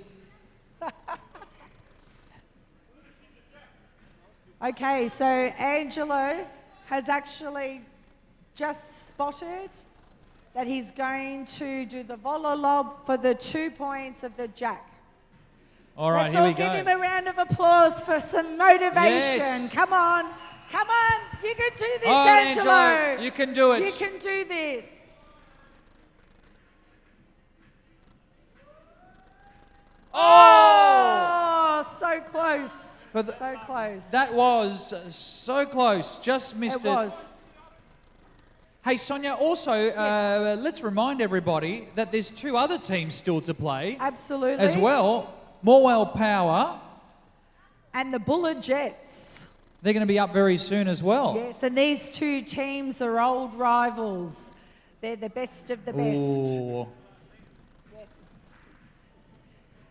Okay, so Angelo has actually just spotted that he's going to do the volley lob for the 2 points of the jack. All right, Let's here all we give go. him a round of applause for some motivation. Yes. Come on, come on. You can do this, Oh, Angelo. Angelo, you can do it. You can do this. Oh, so close. So close. That was so close. Just missed It was. Hey, Sonia, also, let's remind everybody that there's 2 other teams still to play Absolutely. as well. Morwell Power, And the Buller Jets. they're going to be up very soon as well. Yes, and these 2 teams are old rivals. They're the best of the best. Ooh. Yes.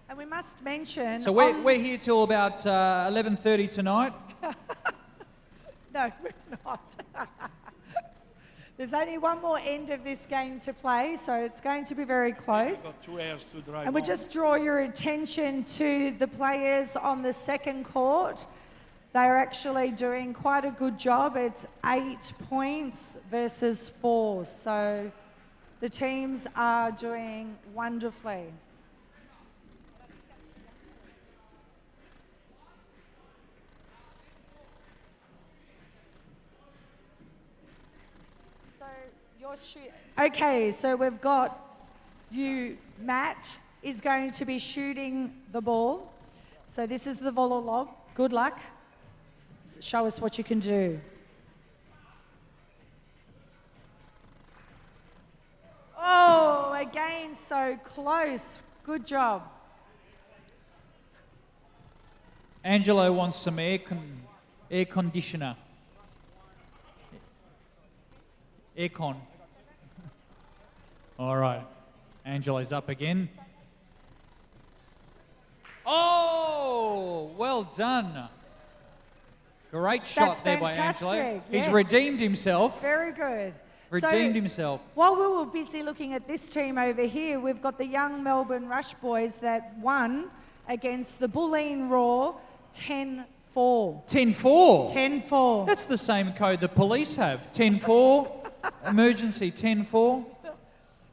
And we must mention... So we're here till about 11:30 tonight. No, we're not. There's only one more end of this game to play, so it's going to be very close. Got 2 hours to drive. And we home. just draw your attention to the players on the second court. They are actually doing quite a good job. It's 8 points versus 4. So the teams are doing wonderfully. So you're okay, so we've got you, Matt, is going to be shooting the ball. So this is the volley lob. Good luck. Show us what you can do. Oh, again, so close. Good job. Angelo wants some air conditioner. Aircon. All right. Angelo's up again. Oh, well done. Great shot That's there by fantastic, Angelo. yes. He's redeemed himself. Very good. Redeemed himself. While we were busy looking at this team over here, we've got the young Melbourne Rush boys that won against the Bulleen Raw 10-4. 10-4. 10-4. That's the same code the police have. 10-4. Emergency 10-4.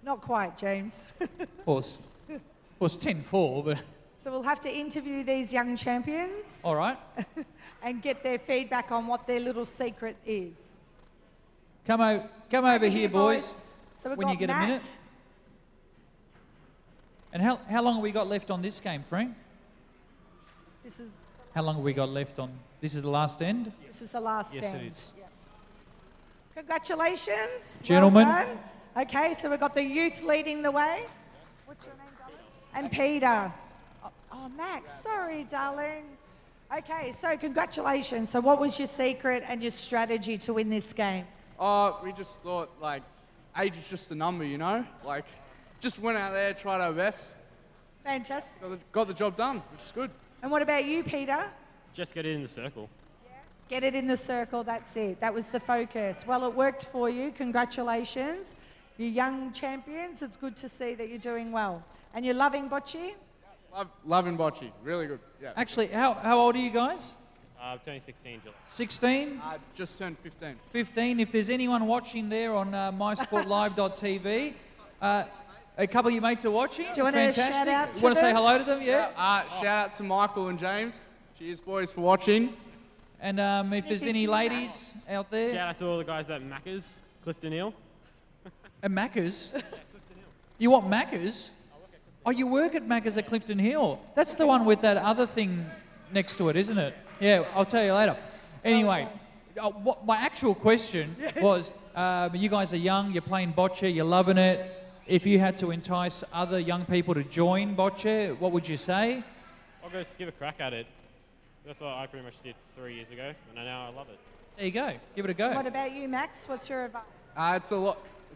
Not quite, James. Well, it's 10-4, but So we'll have to interview these young champions all right. and get their feedback on what their little secret is. Come over here, boys. So we've when got you get Matt. a minute. And how long have we got left on this game, Frank? This is How long have we got left on? This is the last end? the last Yes, it stand. is. Yeah. Congratulations. Gentlemen. Well done. Okay, so we've got the youth leading the way. What's your name, darling? And Peter. Oh, Max. Sorry, darling. Okay, so congratulations. So what was your secret and your strategy to win this game? We just thought, age is just a number, you know? Just went out there, tried our best, Fantastic. got the job done, which is good. And what about you, Peter? Just get it in the circle. Get it in the circle, that's it. That was the focus. Well, it worked for you. Congratulations. You young champions, it's good to see that you're doing well. And you're loving bocce? Loving bocce, really good. Yeah. Actually, how old are you guys? Turning 16 July. 16? Just turned 15. 15? If there's anyone watching there on mysportlive.tv, a couple of your mates are watching. Do you want to shout out to Want to say them? hello to them? Yeah. Shout out to Michael and James. Cheers, boys, for watching. And if there's any ladies out there. Shout out to all the guys at Macca's, Clifton Hill. And Macca's? You want Macca's? Oh, you work at Macca's at Clifton Hill. That's the one with that other thing next to it, isn't it? Yeah, I'll tell you later. Anyway, what my actual question was, you guys are young, you're playing bocce, you're loving it. If you had to entice other young people to join bocce, what would you say? I'll go give a crack at it. That's what I pretty much did 3 years ago, and now I love it. There you go. Give it a go. What about you, Max? What's your advice?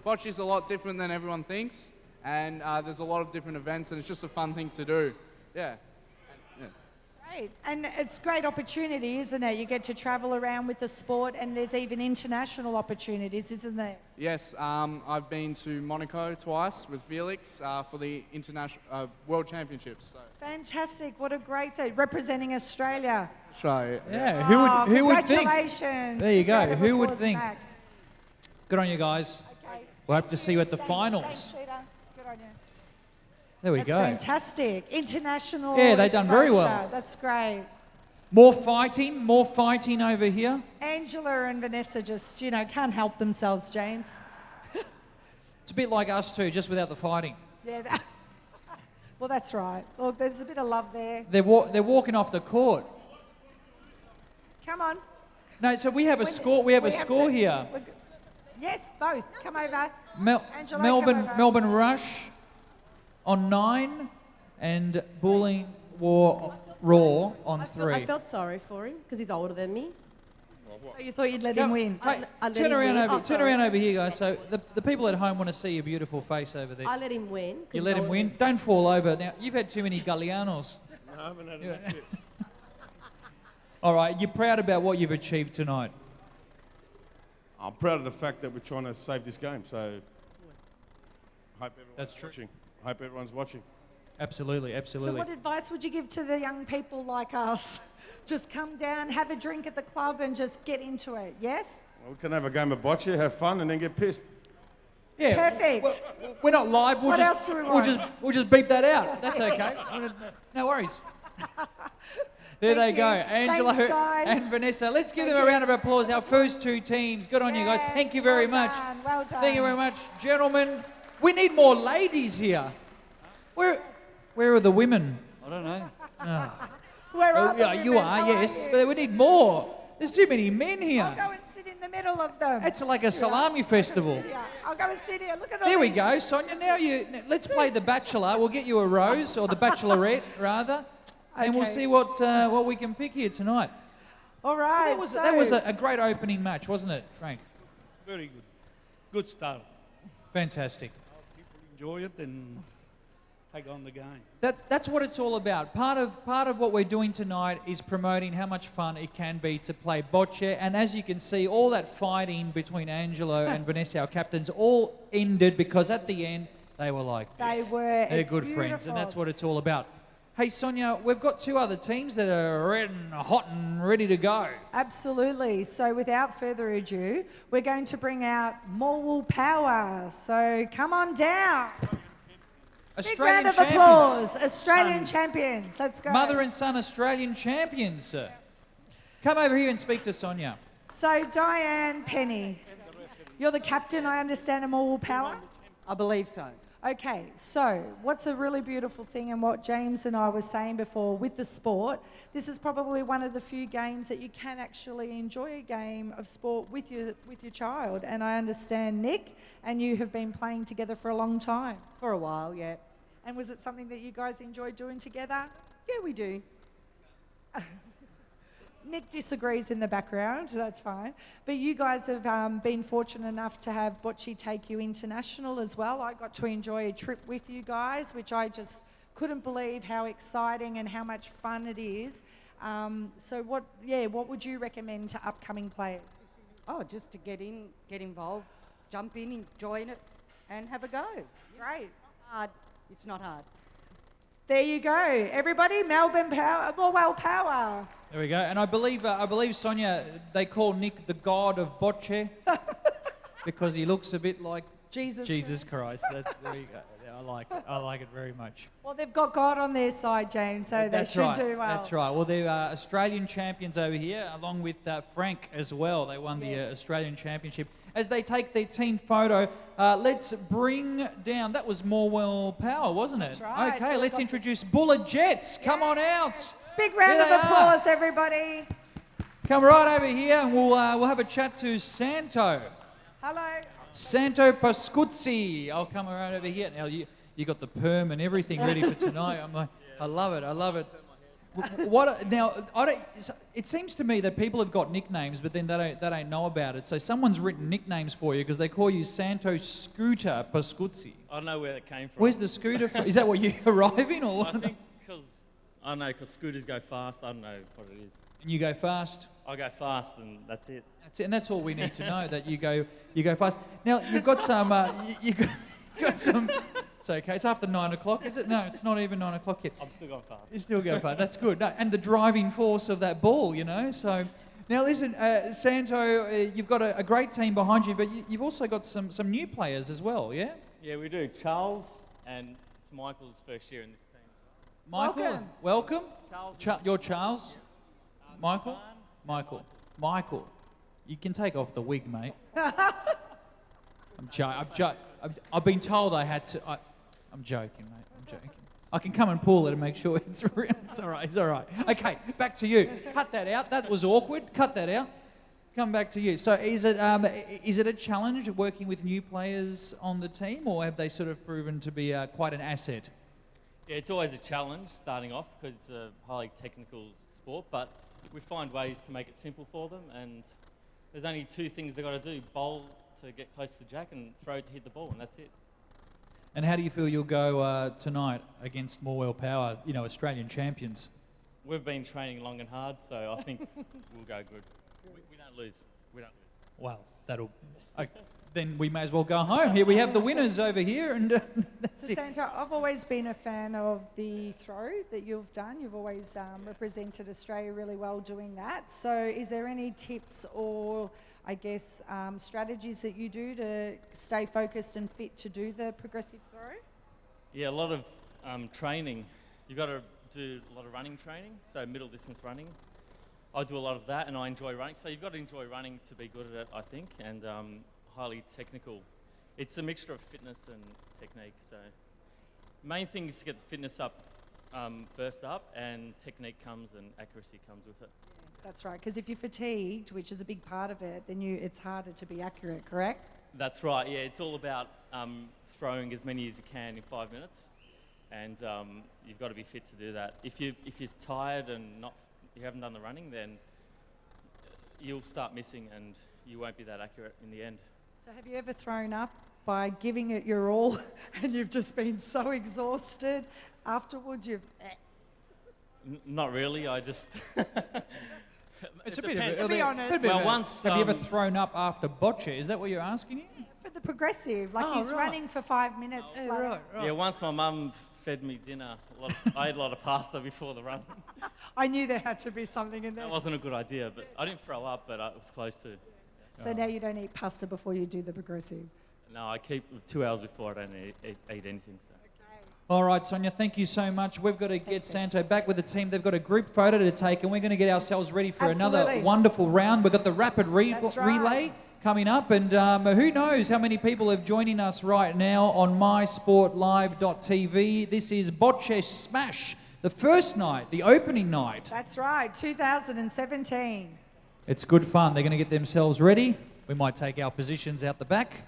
Bocce's a lot different than everyone thinks, and there's a lot of different events, and it's just a fun thing to do. Yeah. Great. And it's a great opportunity, isn't it? You get to travel around with the sport, and there's even international opportunities, isn't there? Yes, I've been to Monaco twice with Felix for the international World Championships. So. Fantastic. What a great day. Representing Australia. Australia. Yeah, who would think? Congratulations. There you Big go. round of Who would applause, think? Max. Good on you guys. Okay. We'll have to see you at the Thanks, finals. Peter. Good on you. There we That's go. fantastic. International Yeah, they've done very well. exposure. That's great. More fighting over here. Angela and Vanessa just, can't help themselves, James. It's a bit like us too, just without the fighting. Yeah. Well, that's right. Look, there's a bit of love there. They're walking off the court. Come on. No, so we have a score. We have a score here. Yes, both. Come over. Angela, Melbourne, come over. Melbourne Rush on 9, and Bullying War Raw on 3. I felt sorry for him because he's older than me. So you thought you'd let him win? I let Turn him around win. over. Oh, Turn sorry. around over here, guys. So the people at home want to see your beautiful face over there. I let him win. 'cause You he's let him older win. than Don't fall over. Now you've had too many Gallianos. No, I haven't had enough yet. All right, you're proud about what you've achieved tonight. I'm proud of the fact that we're trying to save this game, so hope everyone's That's true. watching. Hope everyone's watching. Absolutely, So absolutely. what advice would you give to the young people like us? Just come down, have a drink at the club and just get into it, yes? Well, we can have a game of bocce, have fun, and then get pissed. Yeah. Perfect. We're not live. What else do we want? We'll just beep that out. That's okay. No worries. There they Thank go, you. Angela Thanks, guys. and Vanessa. Let's give Thank them a you. round of applause. Our first two teams. Good on you guys. Yes, Thank you very well much. done, well done. Thank you very much, gentlemen. We need more ladies here. Where are the women? I don't know. Where are the yeah, you women? are. How Yes, you? but we need more. There's too many men I'll here. go and sit in the middle of them. It's like a salami festival. Yeah, I'll go and sit here. Look at all There we these- go, Sonia. Now let's play the Bachelor. We'll get you a rose, or the Bachelorette rather, and we'll Okay. see what we can pick here tonight. All right. That was a great opening match, wasn't it, Frank? Very good. Good start. Fantastic. People enjoy it and take on the game. That's what it's all about. Part of what we're doing tonight is promoting how much fun it can be to play bocce. And as you can see, all that fighting between Angelo and Vanessa, our captains, all ended because at the end they were like They this. were. They're It's good friends, beautiful. and that's what it's all about. Hey, Sonia, we've got two other teams that are red and hot and ready to go. Absolutely. So without further ado, we're going to bring out more wool power. So come on down. Big round of applause. Australian champions. Let's go. Mother and son Australian champions, sir. Come over here and speak to Sonia. So Diane Penny, you're the captain, I understand, of More Wool Power? I believe so. Okay, so what's a really beautiful thing, and what James and I were saying before with the sport, this is probably one of the few games that you can actually enjoy a game of sport with your child. And I understand, Nick, and you have been playing together for a long time. For a while, yeah. And was it something that you guys enjoyed doing together? Yeah, we do. Nick disagrees in the background, that's fine. But you guys have been fortunate enough to have Bocce take you international as well. I got to enjoy a trip with you guys, which I just couldn't believe how exciting and how much fun it is. So what would you recommend to upcoming players? Oh, just to get in, get involved, jump in, enjoy it, and have a go. Great. Hard. It's not hard. There you go. Everybody, Melbourne Power, Morwell Power. There we go. And I believe Sonia, they call Nick the god of bocce because he looks a bit like Jesus Christ. That's there you go. Yeah, I like it. I like it very much. Well, they've got God on their side, James, so they should do well. That's right. Well, they're Australian champions over here, along with Frank as well. They won the Australian Championship. As they take their team photo, let's bring down. That was Morwell Power, wasn't it? That's right. Okay, So let's introduce Buller Jets. Come on out. Big round of applause, everybody. Come right over here, and we'll have a chat to Santo. Hello. Santo Pascuzzi. I'll come right over here. Now, you got the perm and everything ready for tonight. I'm like, I love it. I love it. It seems to me that people have got nicknames, but then they don't know about it. So someone's written nicknames for you because they call you Santo Scooter Pascuzzi. I don't know where that came from. Where's the scooter from? Is that what you arrive in? Or I think because scooters go fast. I don't know what it is. And you go fast? I go fast and that's it. That's it, and that's all we need to know, that you go fast. Now, you've got some... you got some... It's okay. It's after 9 o'clock, is it? No, it's not even 9 o'clock yet. I'm still going fast. You still go fast. That's good. No, and the driving force of that ball, you know. So, now listen, Santo, you've got a great team behind you, but you've also got some new players as well, yeah? Yeah, we do. Charles, and it's Michael's first year in this team. Michael, welcome. You're Charles. Michael. You can take off the wig, mate. I've been told I had to. I'm joking, mate. I'm joking. I can come and pull it and make sure it's real. It's all right. It's all right. Okay, back to you. Cut that out. That was awkward. Cut that out. Come back to you. So, is it a challenge working with new players on the team, or have they sort of proven to be quite an asset? Yeah, it's always a challenge starting off because it's a highly technical sport, but we find ways to make it simple for them. And there's only two things they've got to do: bowl to get close to Jack and throw to hit the ball, and that's it. And how do you feel you'll go tonight against Morwell Power, Australian champions? We've been training long and hard, so I think we'll go good. We don't lose. We don't lose. Well, then we may as well go home. Here we have the winners over here. And So, Santa, I've always been a fan of the throw that you've done. You've always represented Australia really well doing that. So is there any tips or, I guess, strategies that you do to stay focused and fit to do the progressive throw? Yeah, a lot of training. You've got to do a lot of running training, so middle distance running. I do a lot of that and I enjoy running. So you've got to enjoy running to be good at it, I think, and highly technical. It's a mixture of fitness and technique. So main thing is to get the fitness up first up, and technique comes and accuracy comes with it. That's right, because if you're fatigued, which is a big part of it, then it's harder to be accurate, correct? That's right, yeah. It's all about throwing as many as you can in 5 minutes, and you've got to be fit to do that. If you're tired and you haven't done the running, then you'll start missing and you won't be that accurate in the end. So have you ever thrown up by giving it your all and you've just been so exhausted afterwards Not really, I just... It's a bit of a... To be honest. Well, once... Have you ever thrown up after Bocce? Is that what you're asking? For the progressive, like he's running for 5 minutes. Right. Yeah, once my mum fed me dinner. I ate a lot of pasta before the run. I knew there had to be something in there. That wasn't a good idea, but I didn't throw up, but it was close to. So now you don't eat pasta before you do the progressive? No, I keep 2 hours before I don't eat anything. So. All right, Sonia, thank you so much. We've got to get Santo back with the team. They've got a group photo to take, and we're going to get ourselves ready for another wonderful round. We've got the rapid relay coming up, and who knows how many people are joining us right now on mysportlive.tv. This is Bocce Smash, the first night, the opening night. That's right, 2017. It's good fun. They're going to get themselves ready. We might take our positions out the back.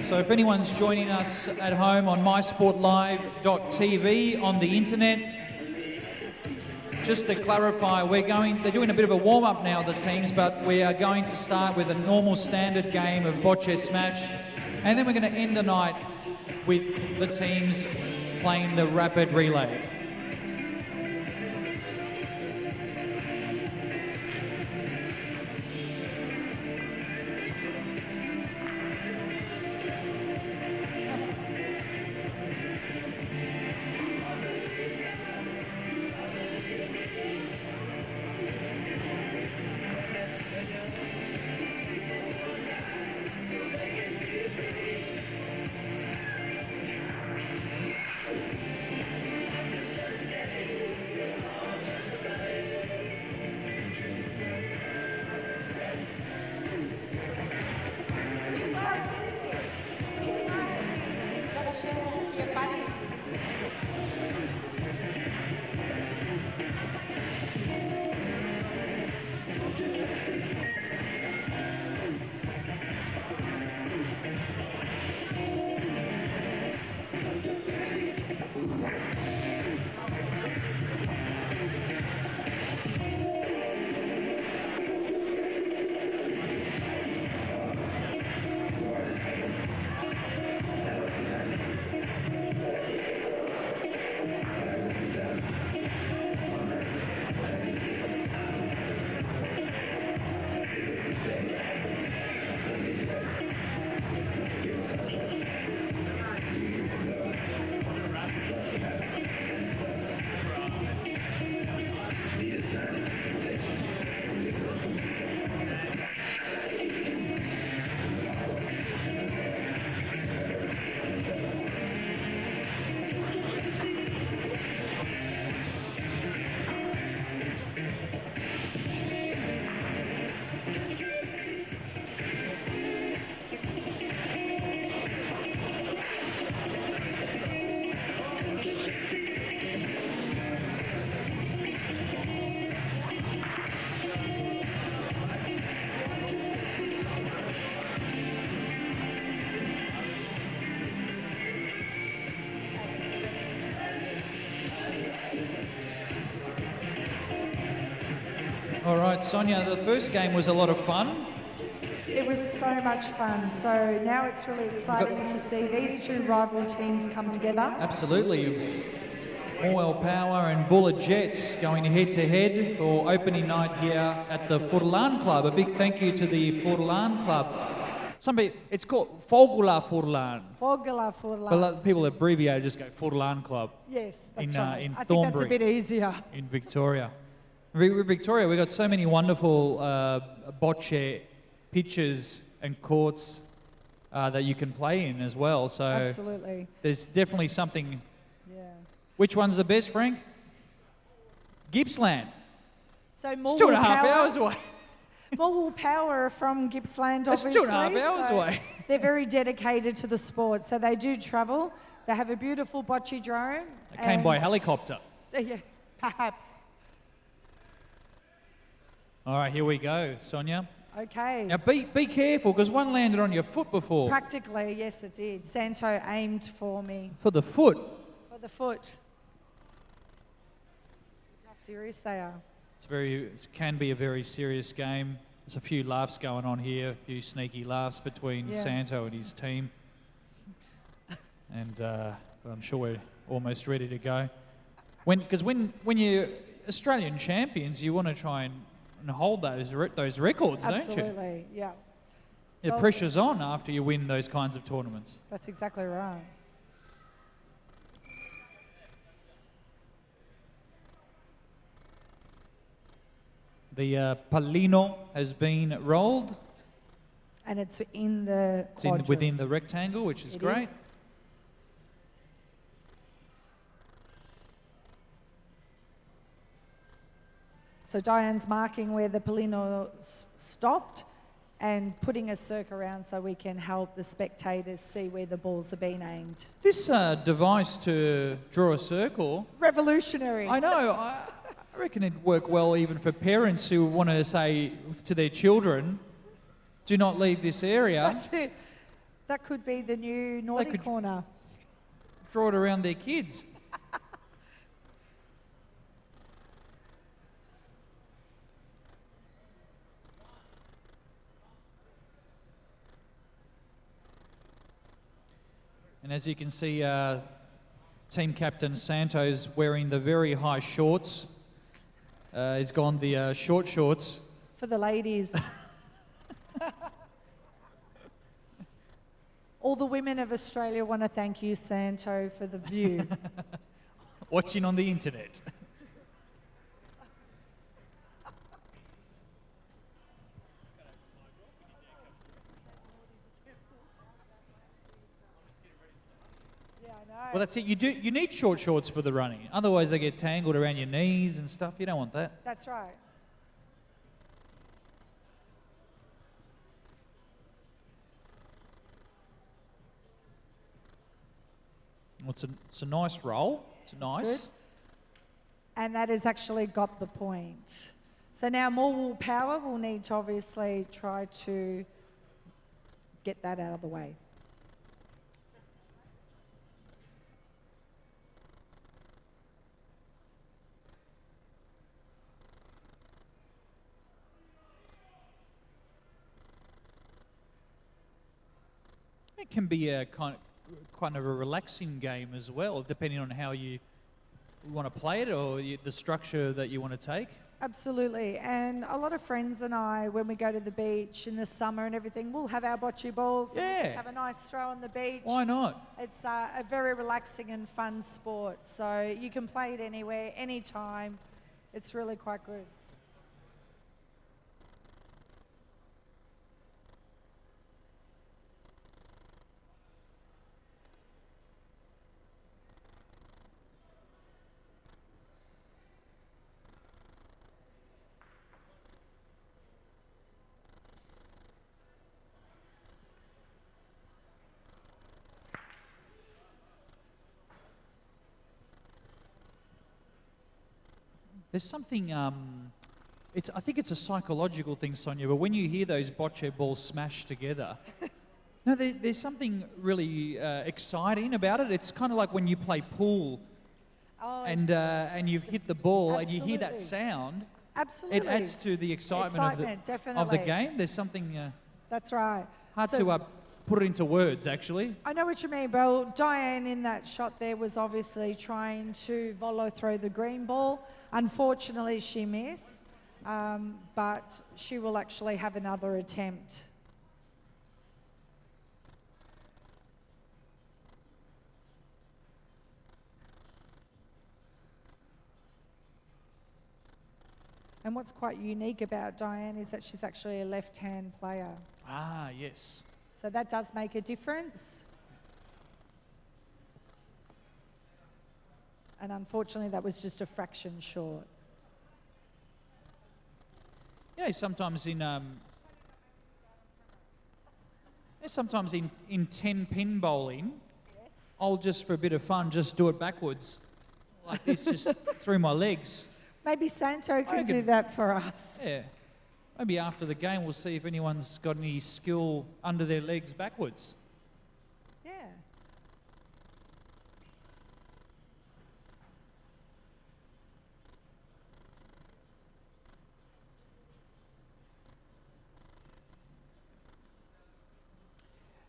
So if anyone's joining us at home on mysportlive.tv on the internet, just to clarify, they're doing a bit of a warm-up now, the teams, but we are going to start with a normal standard game of Bocce Smash, and then we're going to end the night with the teams playing the rapid relay. All right, Sonia, the first game was a lot of fun. It was so much fun. So now it's really exciting to see these two rival teams come together. Absolutely. Orwell Power and Buller Jets going head-to-head for opening night here at the Furlan Club. A big thank you to the Furlan Club. It's called Fogula Furlan. Fogula Furlan. But people abbreviate it, just go Furlan Club. Yes, that's right. In I Thornbury, think that's a bit easier. in Victoria. Victoria, we've got so many wonderful bocce pitches and courts that you can play in as well. So Absolutely. there's definitely something. Yeah. Which one's the best, Frank? Gippsland. So more It's 2.5 hours away. Morwell Power are from Gippsland, That's obviously. 2.5 hours so away. They're very dedicated to the sport, so they do travel. They have a beautiful bocce drone. They came by helicopter. Yeah, perhaps. All right, here we go, Sonia. Okay. Now be careful, because one landed on your foot before. Practically, yes, it did. Santo aimed for me. For the foot. For the foot. How serious they are. It can be a very serious game. There's a few laughs going on here, a few sneaky laughs between Santo and his team. And I'm sure we're almost ready to go. Because when you're Australian champions, you want to try and hold those records, don't you? Absolutely, yeah. The So- pressure's on after you win those kinds of tournaments. That's exactly right. The Palino has been rolled. And it's in the It's quadrant. within the rectangle, which is It great. is. So Diane's marking where the Polino stopped and putting a circ around so we can help the spectators see where the balls are being aimed. This device to draw a circle, Revolutionary. I know, I reckon it'd work well even for parents who want to say to their children, do not leave this area. That's it. That could be the new naughty could- corner. Draw it around their kids. And as you can see, team captain Santos wearing the very high shorts. He's gone the short shorts. For the ladies. All the women of Australia want to thank you, Santo, for the view. Watching on the internet. Well, that's it. You need short shorts for the running. Otherwise, they get tangled around your knees and stuff. You don't want that. That's right. Well, it's a nice roll. It's nice. Good. And that has actually got the point. So now more willpower. We'll need to obviously try to get that out of the way. It can be a kind of a relaxing game as well, depending on how you want to play it or the structure that you want to take. Absolutely. And a lot of friends and I, when we go to the beach in the summer and everything, we'll have our bocce balls and we'll just have a nice throw on the beach. Why not? It's a very relaxing and fun sport. So you can play it anywhere, anytime. It's really quite good. There's something, I think it's a psychological thing, Sonia, but when you hear those bocce balls smash together, no, there's something really exciting about it. It's kind of like when you play pool and you hit the ball and you hear that sound. Absolutely. It adds to the excitement of the definitely. game. There's something That's right. hard So- to put it into words, actually. I know what you mean, Bill. Diane in that shot there was obviously trying to volley throw the green ball. Unfortunately, she missed, but she will actually have another attempt. And what's quite unique about Diane is that she's actually a left-hand player. Ah, yes. So that does make a difference. And unfortunately, that was just a fraction short. Yeah, sometimes in 10-pin bowling, I'll just for a bit of fun just do it backwards, like this, just through my legs. Maybe Santo could reckon- do that for us. Yeah. Maybe after the game we'll see if anyone's got any skill under their legs backwards. Yeah.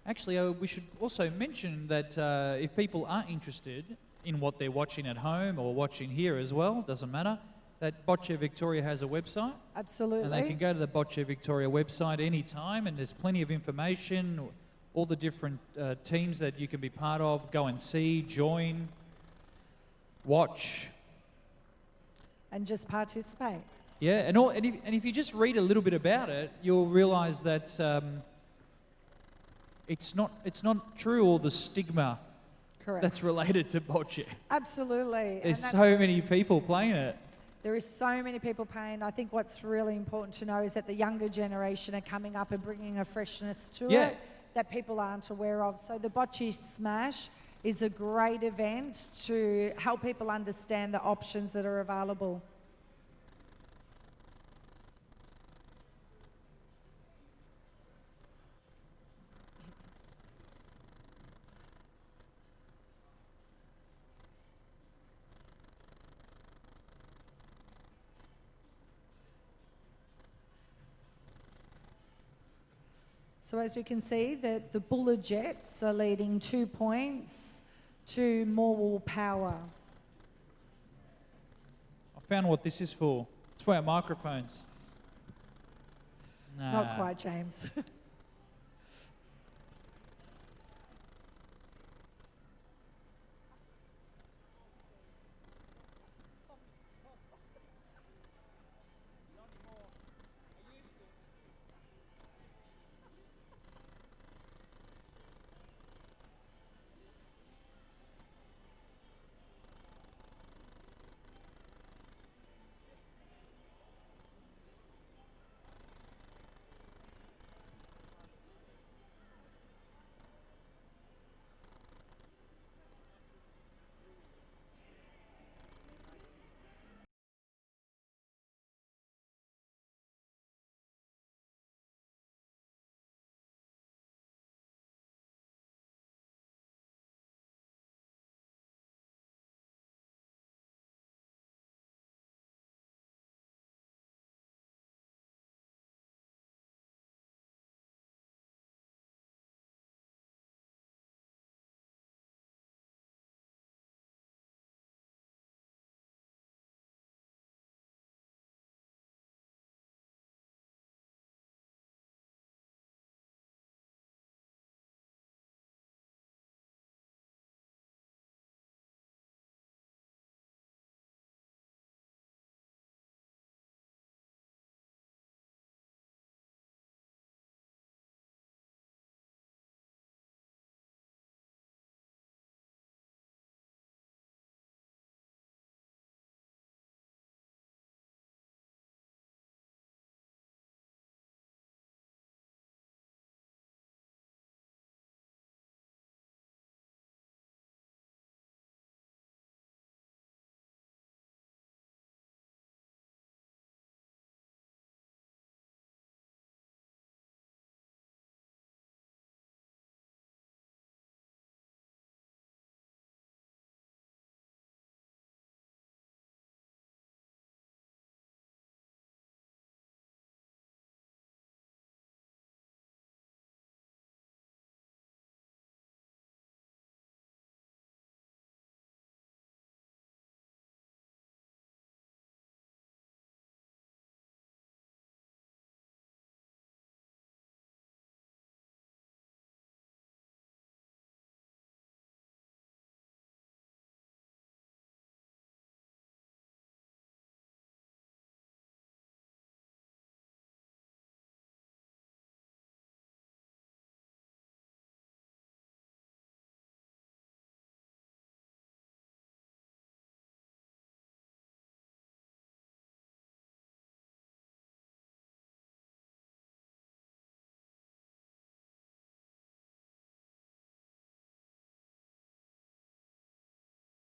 Actually, we should also mention that if people are interested in what they're watching at home or watching here as well, doesn't matter, that Bocce Victoria has a website. Absolutely. And they can go to the Bocce Victoria website anytime, and there's plenty of information, all the different teams that you can be part of. Go and see, join, watch. And just participate. Yeah, and if you just read a little bit about it, you'll realise that it's not true, all the stigma Correct. that's related to bocce. Absolutely. There's so many people playing it. There is so many people playing. I think what's really important to know is that the younger generation are coming up and bringing a freshness to it that people aren't aware of. So the Bocce Smash is a great event to help people understand the options that are available. So as you can see, that the Buller Jets are leading 2 points to Morwell Power. I found what this is for. It's for our microphones. Nah. Not quite, James.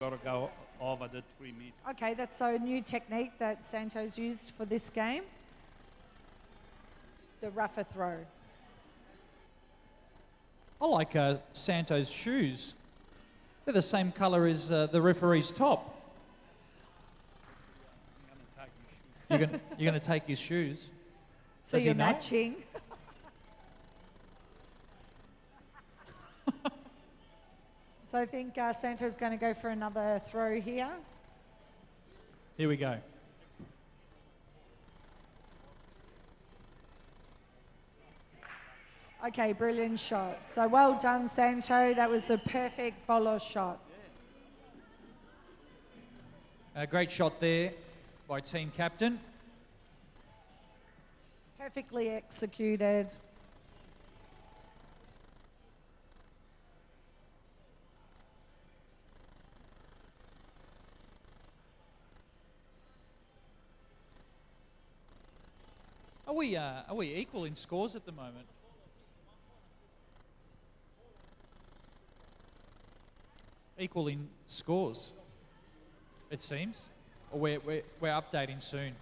Got to go over the 3 meters. Okay, that's a new technique that Santos used for this game. The rougher throw. I like Santos' shoes. They're the same colour as the referee's top. You're going to take his shoes. So Does you're he know? matching. So I think Santo's going to go for another throw here. Here we go. Okay, brilliant shot. So well done, Sancho. That was a perfect volley shot. A great shot there by team captain. Perfectly executed. Are we equal in scores at the moment? Equal in scores, it seems. Or we're updating soon.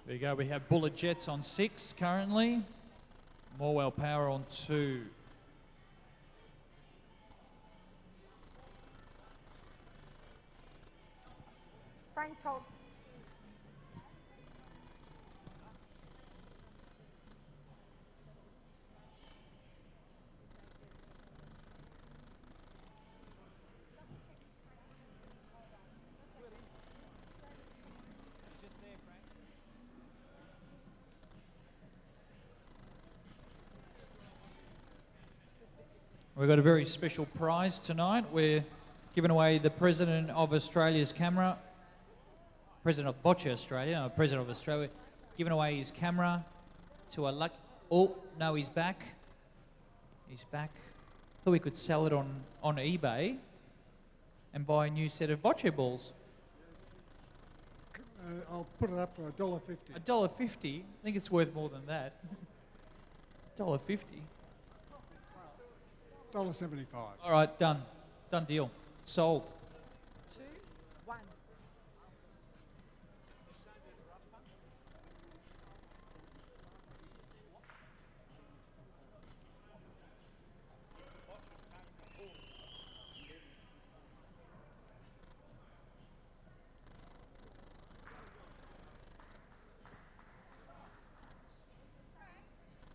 There you go. We have Bullet Jets on 6 currently. Morwell Power on 2. Frank told. We've got a very special prize tonight. We're giving away the President of Australia's camera, President of Bocce Australia, President of Australia, giving away his camera to a lucky... Oh, no, he's back. He's back. Thought we could sell it on eBay and buy a new set of bocce balls. I'll put it up for $1.50. $1.50? I think it's worth more than that. $1.50. $1.75. All right, done. Done deal. Sold. 2, 1.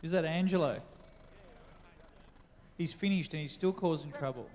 Is that Angelo? He's finished and he's still causing trouble.